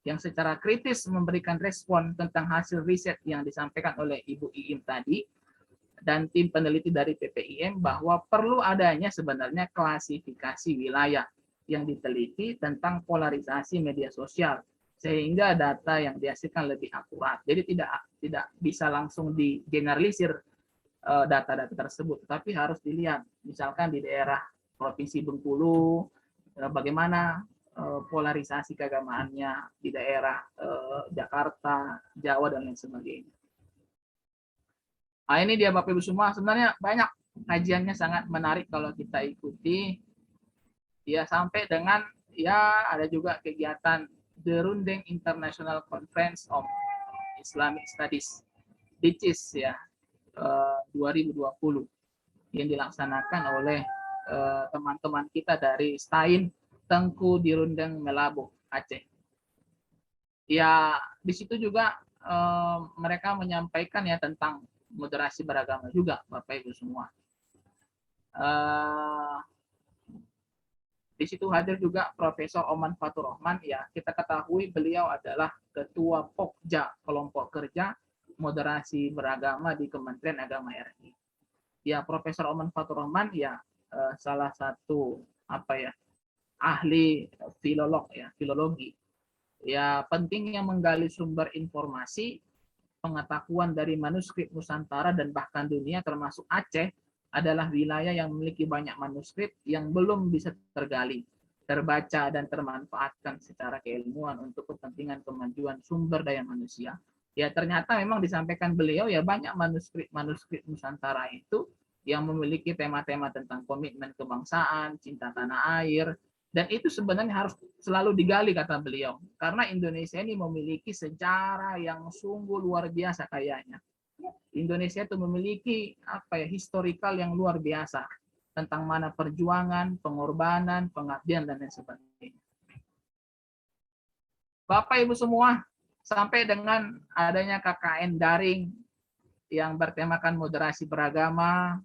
yang secara kritis memberikan respon tentang hasil riset yang disampaikan oleh Ibu Iim tadi dan tim peneliti dari PPIM bahwa perlu adanya sebenarnya klasifikasi wilayah yang diteliti tentang polarisasi media sosial sehingga data yang dihasilkan lebih akurat. Jadi tidak bisa langsung digeneralisir data-data tersebut, tapi harus dilihat misalkan di daerah Provinsi Bengkulu bagaimana polarisasi keagamaannya, di daerah Jakarta, Jawa, dan lain sebagainya. Nah, ini dia Bapak Ibu semua, sebenarnya banyak kajiannya sangat menarik kalau kita ikuti. Ya sampai dengan ada juga kegiatan The Rundeng International Conference of Islamic Studies, DICIS 2020 yang dilaksanakan oleh teman-teman kita dari STAIN Tengku di Rundeng Melabuh, Aceh. Ya, di situ juga mereka menyampaikan ya tentang moderasi beragama juga, Bapak Ibu semua. Eh, di situ hadir juga Profesor Oman Fatur Rahman. Ya, kita ketahui beliau adalah Ketua Pokja, Kelompok Kerja Moderasi Beragama di Kementerian Agama RI. Ya, Profesor Oman Fatur Rahman ya salah satu ahli filologi. Ya, pentingnya menggali sumber informasi, pengetahuan dari manuskrip Nusantara dan bahkan dunia termasuk Aceh adalah wilayah yang memiliki banyak manuskrip yang belum bisa tergali, terbaca dan termanfaatkan secara keilmuan untuk kepentingan kemajuan sumber daya manusia. Ya, ternyata memang disampaikan beliau ya banyak manuskrip Nusantara itu yang memiliki tema-tema tentang komitmen kebangsaan, cinta tanah air, dan itu sebenarnya harus selalu digali kata beliau, karena Indonesia ini memiliki sejarah yang sungguh luar biasa kayaknya. Indonesia itu memiliki historikal yang luar biasa tentang mana perjuangan, pengorbanan, pengabdian dan lain sebagainya. Bapak Ibu semua, sampai dengan adanya KKN daring yang bertemakan moderasi beragama,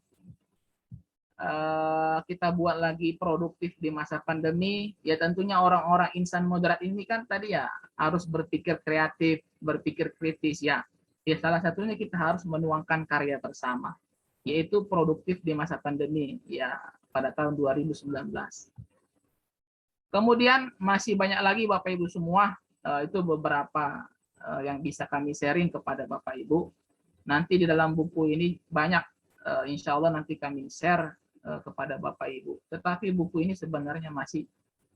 kita buat lagi produktif di masa pandemi, ya tentunya orang-orang insan moderat ini kan tadi ya harus berpikir kreatif, berpikir kritis ya. Ya salah satunya kita harus menuangkan karya bersama, yaitu produktif di masa pandemi ya pada tahun 2019. Kemudian masih banyak lagi Bapak Ibu semua, itu beberapa yang bisa kami sharing kepada Bapak Ibu. Nanti di dalam buku ini banyak, insya Allah nanti kami share kepada Bapak Ibu. Tetapi buku ini sebenarnya masih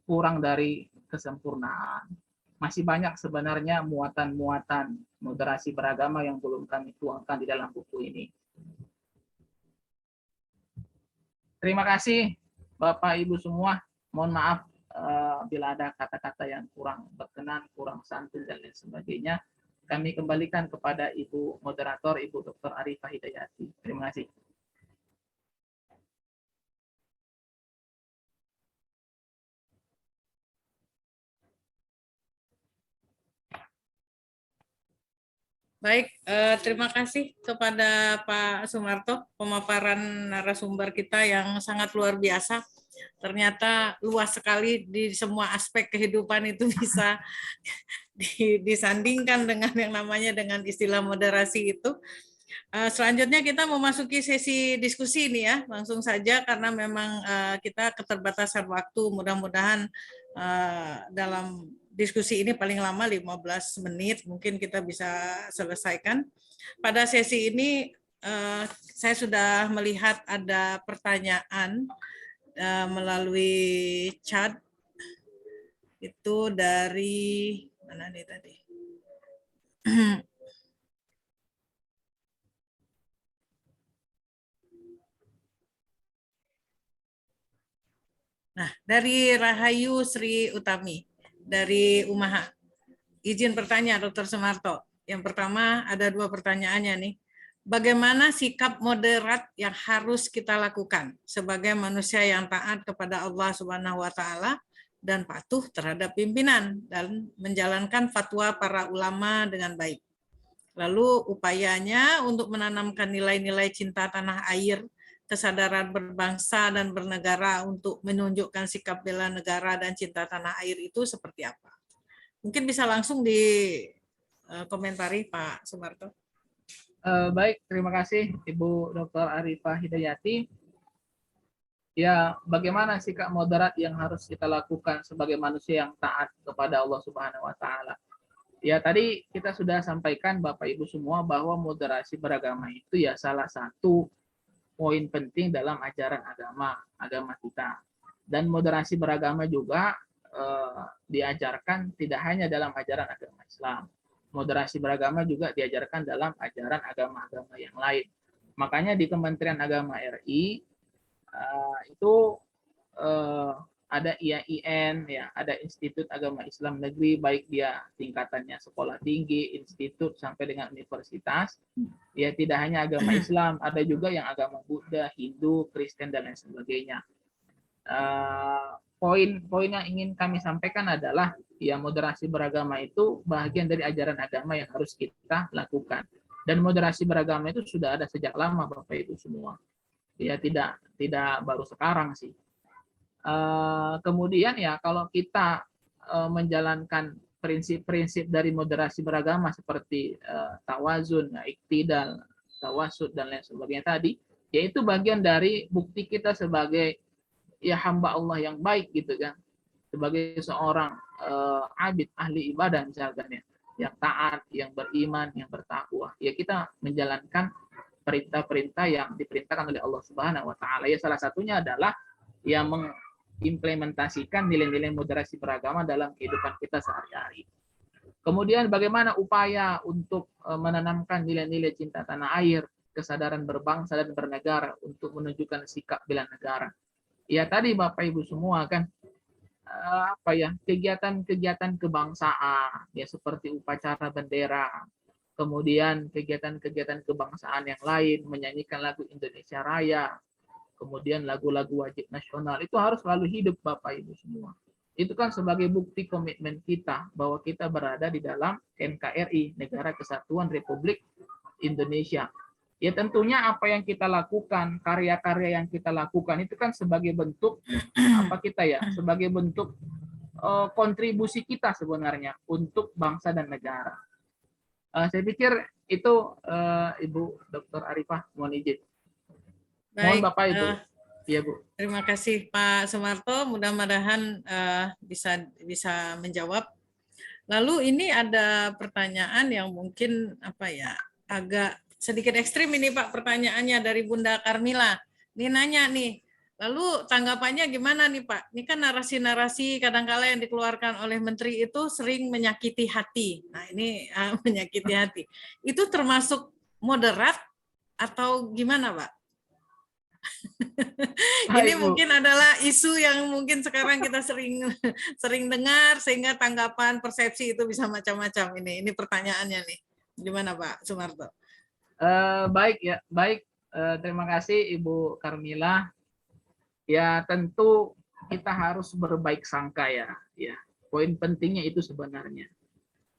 kurang dari kesempurnaan. Masih banyak sebenarnya muatan-muatan moderasi beragama yang belum kami tuangkan di dalam buku ini. Terima kasih Bapak Ibu semua. Mohon maaf bila ada kata-kata yang kurang berkenan, kurang santun dan lain sebagainya. Kami kembalikan kepada Ibu Moderator, Ibu Dr. Arifah Hidayati. Terima kasih. Baik, terima kasih kepada Pak Sumarto, pemaparan narasumber kita yang sangat luar biasa. Ternyata luas sekali di semua aspek kehidupan itu bisa disandingkan dengan yang namanya dengan istilah moderasi itu. Selanjutnya kita memasuki sesi diskusi ini ya, langsung saja karena memang kita keterbatasan waktu. Mudah-mudahan dalam diskusi ini paling lama 15 menit, mungkin kita bisa selesaikan. Pada sesi ini saya sudah melihat ada pertanyaan melalui chat, itu dari mana nih tadi? Nah, dari Rahayu Sri Utami, dari Umaha. Izin bertanya, Dr. Sumarto. Yang pertama, ada 2 pertanyaannya nih. Bagaimana sikap moderat yang harus kita lakukan sebagai manusia yang taat kepada Allah Subhanahu wa Ta'ala dan patuh terhadap pimpinan dan menjalankan fatwa para ulama dengan baik? Lalu upayanya untuk menanamkan nilai-nilai cinta tanah air, kesadaran berbangsa dan bernegara untuk menunjukkan sikap bela negara dan cinta tanah air itu seperti apa? Mungkin bisa langsung dikomentari Pak Sumarto. Baik, terima kasih Ibu Dr. Arifah Hidayati. Ya, bagaimana sikap moderat yang harus kita lakukan sebagai manusia yang taat kepada Allah Subhanahu wa Ta'ala? Ya, tadi kita sudah sampaikan Bapak Ibu semua bahwa moderasi beragama itu ya salah satu poin penting dalam ajaran agama kita. Dan moderasi beragama juga diajarkan tidak hanya dalam ajaran agama Islam. Moderasi beragama juga diajarkan dalam ajaran agama-agama yang lain. Makanya di Kementerian Agama RI itu ada IAIN, ya, ada Institut Agama Islam Negeri, baik dia tingkatannya sekolah tinggi, institut sampai dengan universitas. Ya, tidak hanya agama Islam, ada juga yang agama Buddha, Hindu, Kristen dan lain sebagainya. Poin-poin yang ingin kami sampaikan adalah ya moderasi beragama itu bagian dari ajaran agama yang harus kita lakukan. Dan moderasi beragama itu sudah ada sejak lama Bapak Ibu semua. Ya tidak baru sekarang sih. Kemudian ya kalau kita menjalankan prinsip-prinsip dari moderasi beragama seperti tawazun, iktidal, tawasud dan lain sebagainya tadi, yaitu bagian dari bukti kita sebagai ya hamba Allah yang baik gitu kan, sebagai seorang abid ahli ibadah misalkan ya, yang taat, yang beriman, yang bertakwa. Ya kita menjalankan perintah-perintah yang diperintahkan oleh Allah Subhanahu wa taala. Ya salah satunya adalah yang mengimplementasikan nilai-nilai moderasi beragama dalam kehidupan kita sehari-hari. Kemudian bagaimana upaya untuk menanamkan nilai-nilai cinta tanah air, kesadaran berbangsa dan bernegara untuk menunjukkan sikap bela negara. Ya tadi Bapak Ibu semua kan kegiatan-kegiatan kebangsaan ya seperti upacara bendera, kemudian kegiatan-kegiatan kebangsaan yang lain, menyanyikan lagu Indonesia Raya, kemudian lagu-lagu wajib nasional, itu harus selalu hidup Bapak Ibu semua. Itu kan sebagai bukti komitmen kita bahwa kita berada di dalam NKRI, Negara Kesatuan Republik Indonesia. Ya tentunya apa yang kita lakukan, karya-karya yang kita lakukan itu kan sebagai bentuk sebagai bentuk kontribusi kita sebenarnya untuk bangsa dan negara. Saya pikir itu Ibu Dr. Arifah, mohon izin. Mohon Bapak Ibu. Iya Bu. Terima kasih Pak Sumarto. Mudah-mudahan bisa menjawab. Lalu ini ada pertanyaan yang mungkin agak sedikit ekstrim ini Pak, pertanyaannya dari Bunda Karmila. Ini nanya nih. Lalu tanggapannya gimana nih Pak? Ini kan narasi-narasi kadang-kala yang dikeluarkan oleh menteri itu sering menyakiti hati. Nah ini menyakiti hati. Itu termasuk moderat atau gimana Pak? Ini mungkin adalah isu yang mungkin sekarang kita sering dengar sehingga tanggapan persepsi itu bisa macam-macam. Ini pertanyaannya nih. Gimana Pak Sumarto? Baik. Terima kasih Ibu Karmila. Ya tentu kita harus berbaik sangka ya. Poin pentingnya itu sebenarnya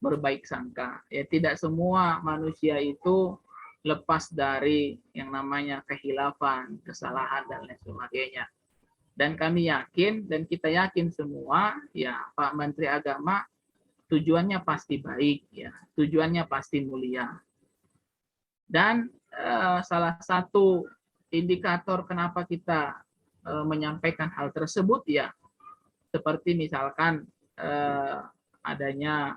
berbaik sangka. Ya tidak semua manusia itu lepas dari yang namanya kehilafan, kesalahan dan lain sebagainya. Dan kami yakin dan kita yakin semua ya Pak Menteri Agama tujuannya pasti baik ya, tujuannya pasti mulia. Dan salah satu indikator kenapa kita menyampaikan hal tersebut ya seperti misalkan adanya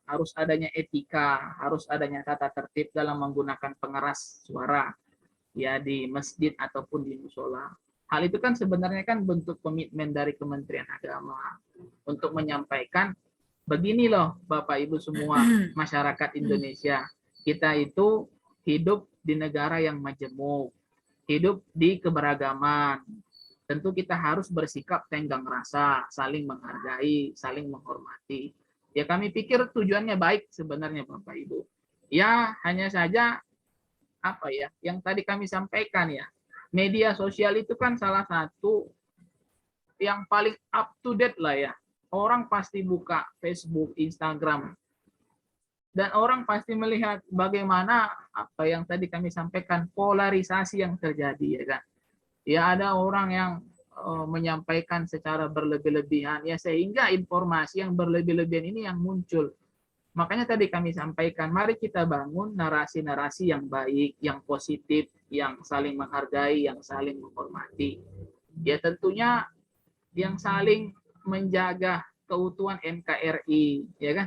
harus adanya etika, harus adanya tata tertib dalam menggunakan pengeras suara ya di masjid ataupun di musola. Hal itu kan sebenarnya kan bentuk komitmen dari Kementerian Agama untuk menyampaikan begini loh Bapak Ibu semua masyarakat Indonesia, kita itu hidup di negara yang majemuk, hidup di keberagaman. Tentu kita harus bersikap tenggang rasa, saling menghargai, saling menghormati. Ya kami pikir tujuannya baik sebenarnya Bapak Ibu. Ya hanya saja yang tadi kami sampaikan ya, media sosial itu kan salah satu yang paling up to date lah ya. Orang pasti buka Facebook, Instagram, dan orang pasti melihat bagaimana apa yang tadi kami sampaikan, polarisasi yang terjadi ya kan. Ya ada orang yang menyampaikan secara berlebih-lebihan ya sehingga informasi yang berlebih-lebihan ini yang muncul. Makanya tadi kami sampaikan, mari kita bangun narasi-narasi yang baik, yang positif, yang saling menghargai, yang saling menghormati. Ya tentunya yang saling menjaga keutuhan NKRI, ya kan?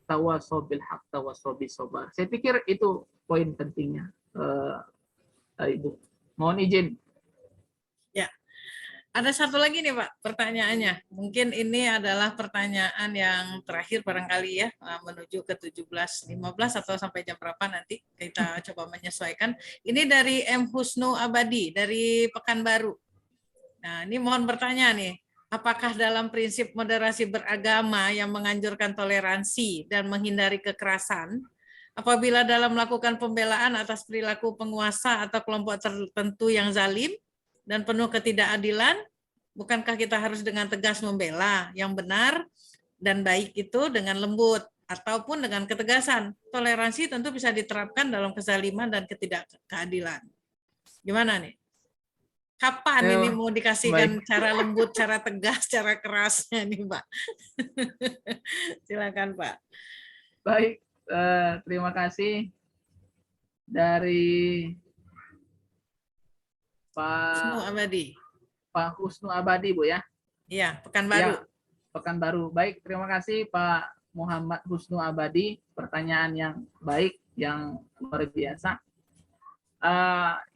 Tawasobil haq, tawasobil sobar. Saya pikir itu poin pentingnya, Ibu. Mohon izin. Ya, ada satu lagi nih Pak pertanyaannya. Mungkin ini adalah pertanyaan yang terakhir barangkali ya, menuju ke 17.15 atau sampai jam berapa nanti kita coba menyesuaikan. Ini dari M. Husnu Abadi dari Pekanbaru. Nah, ini mohon bertanya nih. Apakah dalam prinsip moderasi beragama yang menganjurkan toleransi dan menghindari kekerasan, apabila dalam melakukan pembelaan atas perilaku penguasa atau kelompok tertentu yang zalim dan penuh ketidakadilan, bukankah kita harus dengan tegas membela yang benar dan baik itu dengan lembut ataupun dengan ketegasan? Toleransi tentu bisa diterapkan dalam kezaliman dan ketidakkeadilan. Gimana nih? Kapan Ya, ini mau dikasihkan cara lembut, cara tegas, cara kerasnya nih, Pak? Silakan, Pak. baik, terima kasih dari Husnu Abadi. Pak Husnu Abadi, Bu ya. Iya, Pekanbaru. Ya, Pekanbaru. Baik, terima kasih Pak Muhammad Husnu Abadi. Pertanyaan yang baik, yang luar biasa.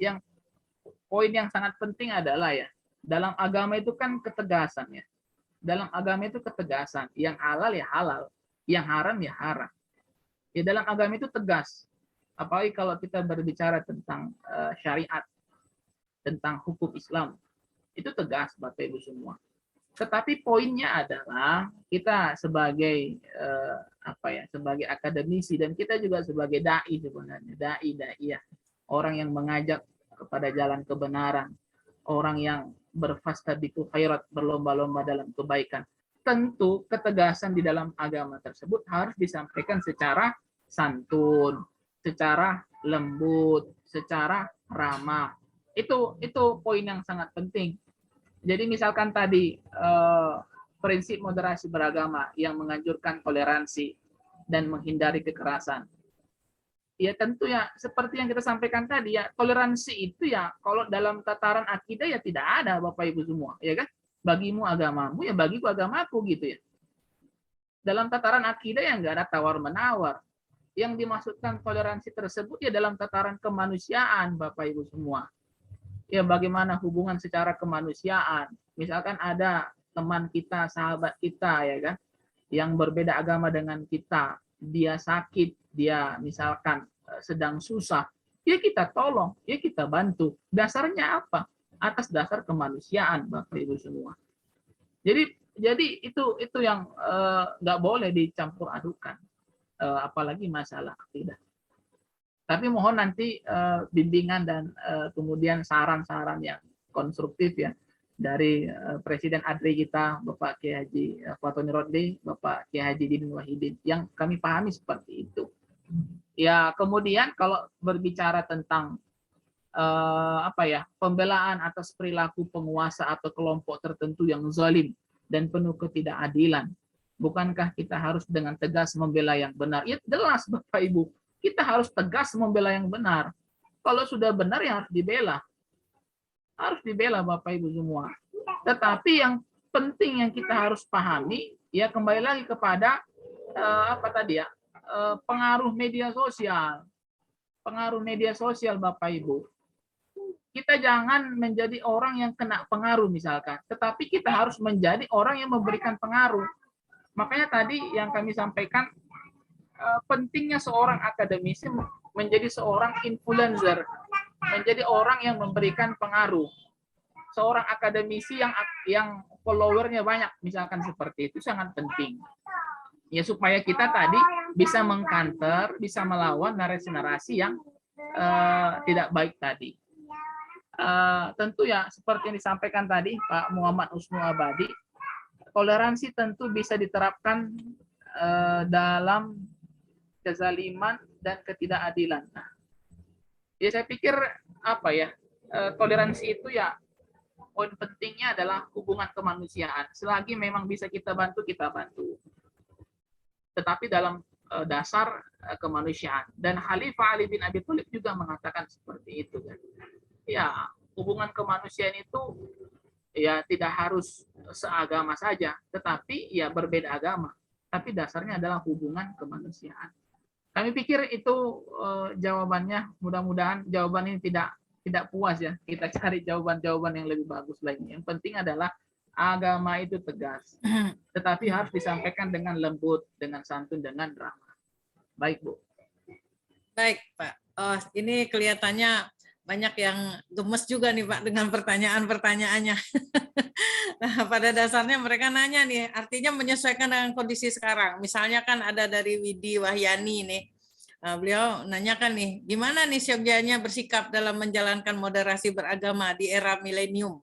Yang poin yang sangat penting adalah ya, dalam agama itu kan ketegasan ya. Dalam agama itu ketegasan. Yang halal ya halal, yang haram ya haram. Ya dalam agama itu tegas. Apalagi kalau kita berbicara tentang syariat, tentang hukum Islam, itu tegas Bapak Ibu semua. Tetapi poinnya adalah kita sebagai sebagai akademisi dan kita juga sebagai dai sebenarnya, dai orang yang mengajak kepada jalan kebenaran, orang yang berfastabiqul khairat, berlomba-lomba dalam kebaikan. Tentu ketegasan di dalam agama tersebut harus disampaikan secara santun, secara lembut, secara ramah. Itu poin yang sangat penting. Jadi misalkan tadi prinsip moderasi beragama yang menganjurkan toleransi dan menghindari kekerasan. Ya tentu ya seperti yang kita sampaikan tadi ya, toleransi itu ya kalau dalam tataran akidah ya tidak ada Bapak Ibu semua, ya kan? Bagimu agamamu ya bagiku agamaku gitu ya. Dalam tataran akidah ya nggak ada tawar-menawar. Yang dimaksudkan toleransi tersebut ya dalam tataran kemanusiaan Bapak Ibu semua. Ya bagaimana hubungan secara kemanusiaan. Misalkan ada teman kita, sahabat kita ya kan, yang berbeda agama dengan kita, dia sakit, dia misalkan sedang susah, ya kita tolong, ya kita bantu. Dasarnya apa? Atas dasar kemanusiaan Bapak Ibu semua. Jadi itu yang nggak boleh dicampur adukan, apalagi masalah akidah. Tapi mohon nanti bimbingan dan kemudian saran-saran yang konstruktif ya dari Presiden ADRI kita, Bapak Kiai Haji Fatoni Rodli, Bapak Kiai Haji Didin Wahidin, yang kami pahami seperti itu. Ya kemudian kalau berbicara tentang pembelaan atas perilaku penguasa atau kelompok tertentu yang zalim dan penuh ketidakadilan, bukankah kita harus dengan tegas membela yang benar? Ya jelas Bapak Ibu. Kita harus tegas membela yang benar. Kalau sudah benar ya harus dibela. Harus dibela Bapak Ibu semua. Tetapi yang penting yang kita harus pahami, ya kembali lagi kepada pengaruh media sosial. Pengaruh media sosial Bapak Ibu. Kita jangan menjadi orang yang kena pengaruh misalkan. Tetapi kita harus menjadi orang yang memberikan pengaruh. Makanya tadi yang kami sampaikan, pentingnya seorang akademisi menjadi seorang influencer, menjadi orang yang memberikan pengaruh. Seorang akademisi yang followernya banyak, misalkan seperti itu sangat penting. Ya supaya kita tadi bisa mengcounter, bisa melawan narasi-narasi yang tidak baik tadi. Tentu ya seperti yang disampaikan tadi Pak Muhammad Husnu Abadi, toleransi tentu bisa diterapkan dalam kezaliman dan ketidakadilan. Nah, ya saya pikir toleransi itu ya poin pentingnya adalah hubungan kemanusiaan. Selagi memang bisa kita bantu, kita bantu. Tetapi dalam dasar kemanusiaan. Dan Khalifah Ali bin Abi Thalib juga mengatakan seperti itu. Ya, hubungan kemanusiaan itu ya tidak harus seagama saja, tetapi ya berbeda agama. Tapi dasarnya adalah hubungan kemanusiaan. Kami pikir itu jawabannya. Mudah-mudahan jawaban ini tidak puas ya. Kita cari jawaban-jawaban yang lebih bagus lagi. Yang penting adalah agama itu tegas, tetapi harus disampaikan dengan lembut, dengan santun, dengan ramah. Baik Bu. Baik Pak. Ini kelihatannya banyak yang gemes juga nih Pak dengan pertanyaan-pertanyaannya. Nah, pada dasarnya mereka nanya nih, artinya menyesuaikan dengan kondisi sekarang. Misalnya kan ada dari Widi Wahyani nih, beliau nanyakan nih, gimana nih seyogyanya bersikap dalam menjalankan moderasi beragama di era milenium.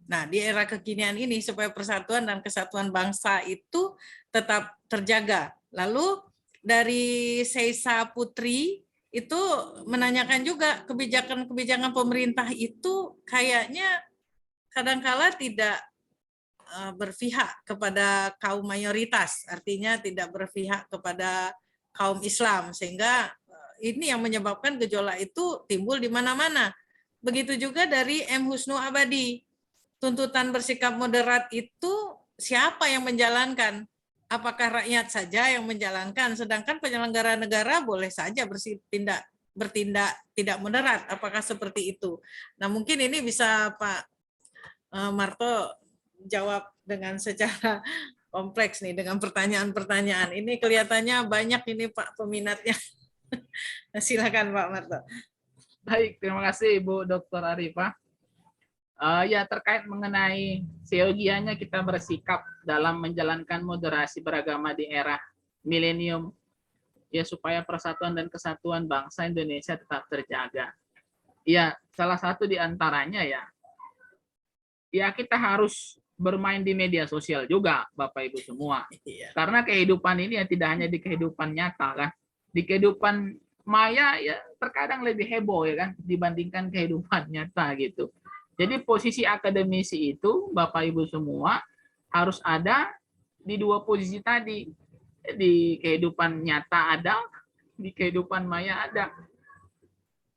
Nah, di era kekinian ini supaya persatuan dan kesatuan bangsa itu tetap terjaga. Lalu dari Seisa Putri, itu menanyakan juga kebijakan-kebijakan pemerintah itu kayaknya kadangkala tidak berpihak kepada kaum mayoritas, artinya tidak berpihak kepada kaum Islam, sehingga ini yang menyebabkan gejolak itu timbul di mana-mana. Begitu juga dari M. Husnu Abadi. Tuntutan bersikap moderat itu siapa yang menjalankan? Apakah rakyat saja yang menjalankan? Sedangkan penyelenggara negara boleh saja bertindak tidak moderat. Apakah seperti itu? Nah, mungkin ini bisa Pak Marto jawab dengan secara kompleks nih, dengan pertanyaan-pertanyaan. Ini kelihatannya banyak ini Pak peminatnya. Silakan Pak Marto. Baik, terima kasih Ibu Dr. Arifah. Ya, terkait mengenai seyogianya kita bersikap dalam menjalankan moderasi beragama di era milenium, ya supaya persatuan dan kesatuan bangsa Indonesia tetap terjaga. Ya, salah satu di antaranya ya kita harus bermain di media sosial juga, Bapak Ibu semua. Karena kehidupan ini ya tidak hanya di kehidupan nyata kan, di kehidupan maya ya terkadang lebih heboh ya kan dibandingkan kehidupan nyata gitu. Jadi posisi akademisi itu Bapak Ibu semua harus ada di dua posisi tadi. Di kehidupan nyata ada, di kehidupan maya ada.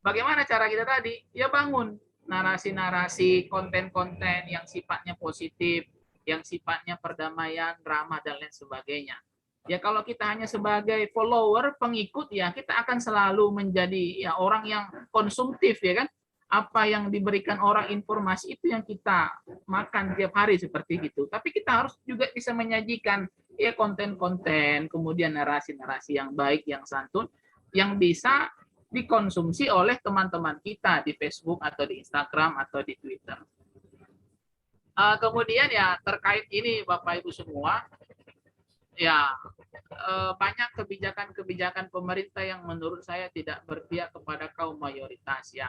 Bagaimana cara kita tadi? Ya bangun narasi-narasi, konten-konten yang sifatnya positif, yang sifatnya perdamaian, ramah, dan lain sebagainya. Ya kalau kita hanya sebagai follower, pengikut, ya kita akan selalu menjadi ya orang yang konsumtif ya kan. Apa yang diberikan orang informasi itu yang kita makan tiap hari seperti itu. Tapi kita harus juga bisa menyajikan ya konten-konten, kemudian narasi-narasi yang baik, yang santun, yang bisa dikonsumsi oleh teman-teman kita di Facebook atau di Instagram atau di Twitter. Kemudian ya terkait ini Bapak Ibu semua, ya banyak kebijakan-kebijakan pemerintah yang menurut saya tidak berpihak kepada kaum mayoritas ya.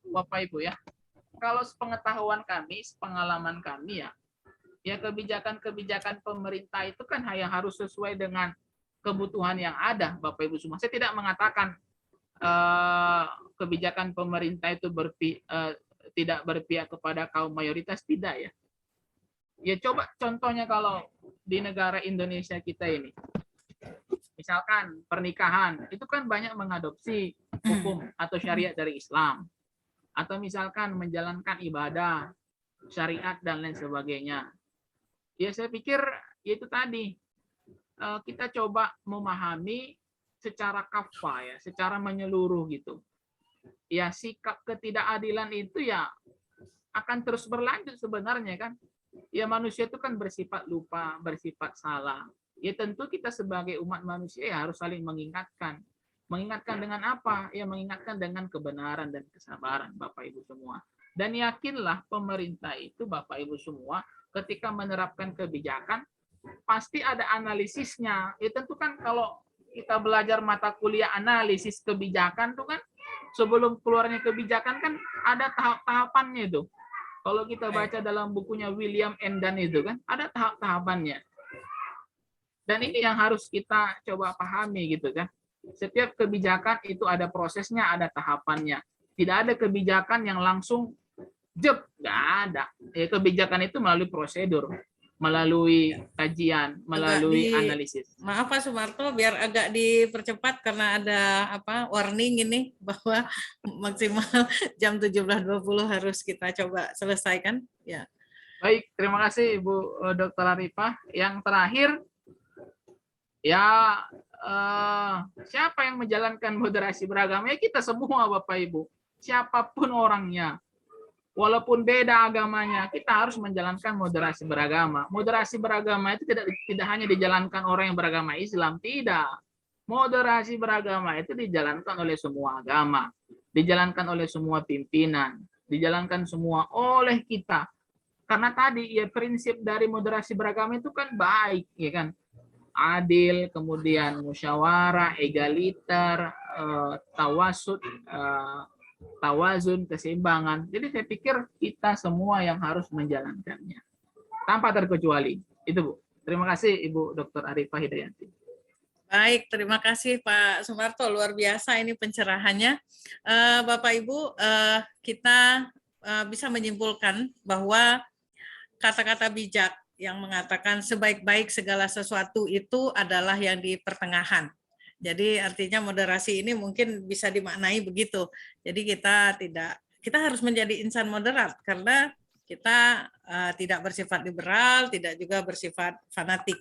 Bapak Ibu ya, kalau sepengetahuan kami, sepengalaman kami ya kebijakan-kebijakan pemerintah itu kan hanya harus sesuai dengan kebutuhan yang ada, Bapak Ibu semua. Saya tidak mengatakan kebijakan pemerintah itu tidak berpihak kepada kaum mayoritas, tidak ya. Ya coba contohnya kalau di negara Indonesia kita ini, misalkan pernikahan, itu kan banyak mengadopsi hukum atau syariat dari Islam. Atau misalkan menjalankan ibadah, syariat, dan lain sebagainya. Ya saya pikir itu tadi, kita coba memahami secara kafah ya, secara menyeluruh gitu. Ya sikap ketidakadilan itu ya akan terus berlanjut sebenarnya kan. Ya manusia itu kan bersifat lupa, bersifat salah. Ya tentu kita sebagai umat manusia ya harus saling mengingatkan. Mengingatkan dengan apa? Ya mengingatkan dengan kebenaran dan kesabaran Bapak Ibu semua. Dan yakinlah pemerintah itu Bapak Ibu semua ketika menerapkan kebijakan pasti ada analisisnya. Ya tentu kan kalau kita belajar mata kuliah analisis kebijakan tuh kan sebelum keluarnya kebijakan kan ada tahap-tahapannya itu. Kalau kita baca dalam bukunya William Endan itu kan ada tahap-tahapannya. Dan ini yang harus kita coba pahami gitu kan. Setiap kebijakan itu ada prosesnya, ada tahapannya. Tidak ada kebijakan yang langsung jeb, nggak ada. Kebijakan itu melalui prosedur, melalui kajian, melalui analisis. Maaf Pak Sumarto, biar agak dipercepat karena ada warning ini bahwa maksimal jam 17.20 harus kita coba selesaikan. Ya. Baik, terima kasih Ibu Dr. Arifah. Yang terakhir, ya siapa yang menjalankan moderasi beragama? Ya kita semua Bapak Ibu, siapapun orangnya. Walaupun beda agamanya, kita harus menjalankan moderasi beragama. Moderasi beragama itu tidak hanya dijalankan orang yang beragama Islam, tidak. Moderasi beragama itu dijalankan oleh semua agama, dijalankan oleh semua pimpinan, dijalankan semua oleh kita. Karena tadi ya prinsip dari moderasi beragama itu kan baik, ya kan? Adil, kemudian musyawarah, egaliter, tawasud, tawazun, keseimbangan. Jadi saya pikir kita semua yang harus menjalankannya. Tanpa terkecuali. Itu Bu. Terima kasih Ibu Dr. Arifah Hidayanti. Baik, terima kasih Pak Sumarto, luar biasa ini pencerahannya. Bapak Ibu, kita bisa menyimpulkan bahwa kata-kata bijak yang mengatakan sebaik-baik segala sesuatu itu adalah yang di pertengahan. Jadi artinya moderasi ini mungkin bisa dimaknai begitu. Jadi kita harus menjadi insan moderat karena kita tidak bersifat liberal, tidak juga bersifat fanatik.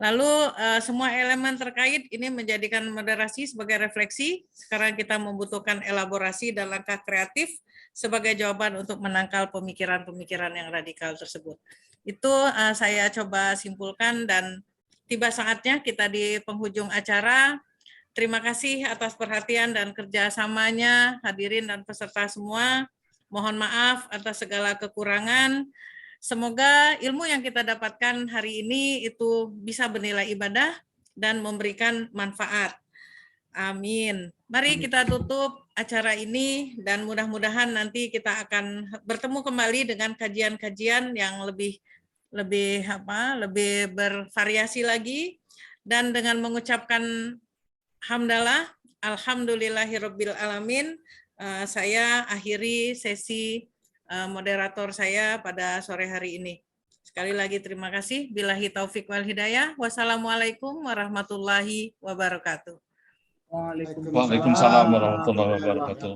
Lalu semua elemen terkait ini menjadikan moderasi sebagai refleksi. Sekarang kita membutuhkan elaborasi dan langkah kreatif sebagai jawaban untuk menangkal pemikiran-pemikiran yang radikal tersebut. Itu saya coba simpulkan dan tiba saatnya kita di penghujung acara. Terima kasih atas perhatian dan kerjasamanya hadirin dan peserta semua. Mohon maaf atas segala kekurangan. Semoga ilmu yang kita dapatkan hari ini itu bisa bernilai ibadah dan memberikan manfaat. Amin. Mari kita tutup acara ini dan mudah-mudahan nanti kita akan bertemu kembali dengan kajian-kajian yang lebih bervariasi lagi, dan dengan mengucapkan hamdalah, alhamdulillahirabbil alamin, saya akhiri sesi moderator saya pada sore hari ini. Sekali lagi terima kasih. Billahi taufik wal hidayah. Wassalamualaikum warahmatullahi wabarakatuh. Waalaikumsalam warahmatullahi wabarakatuh.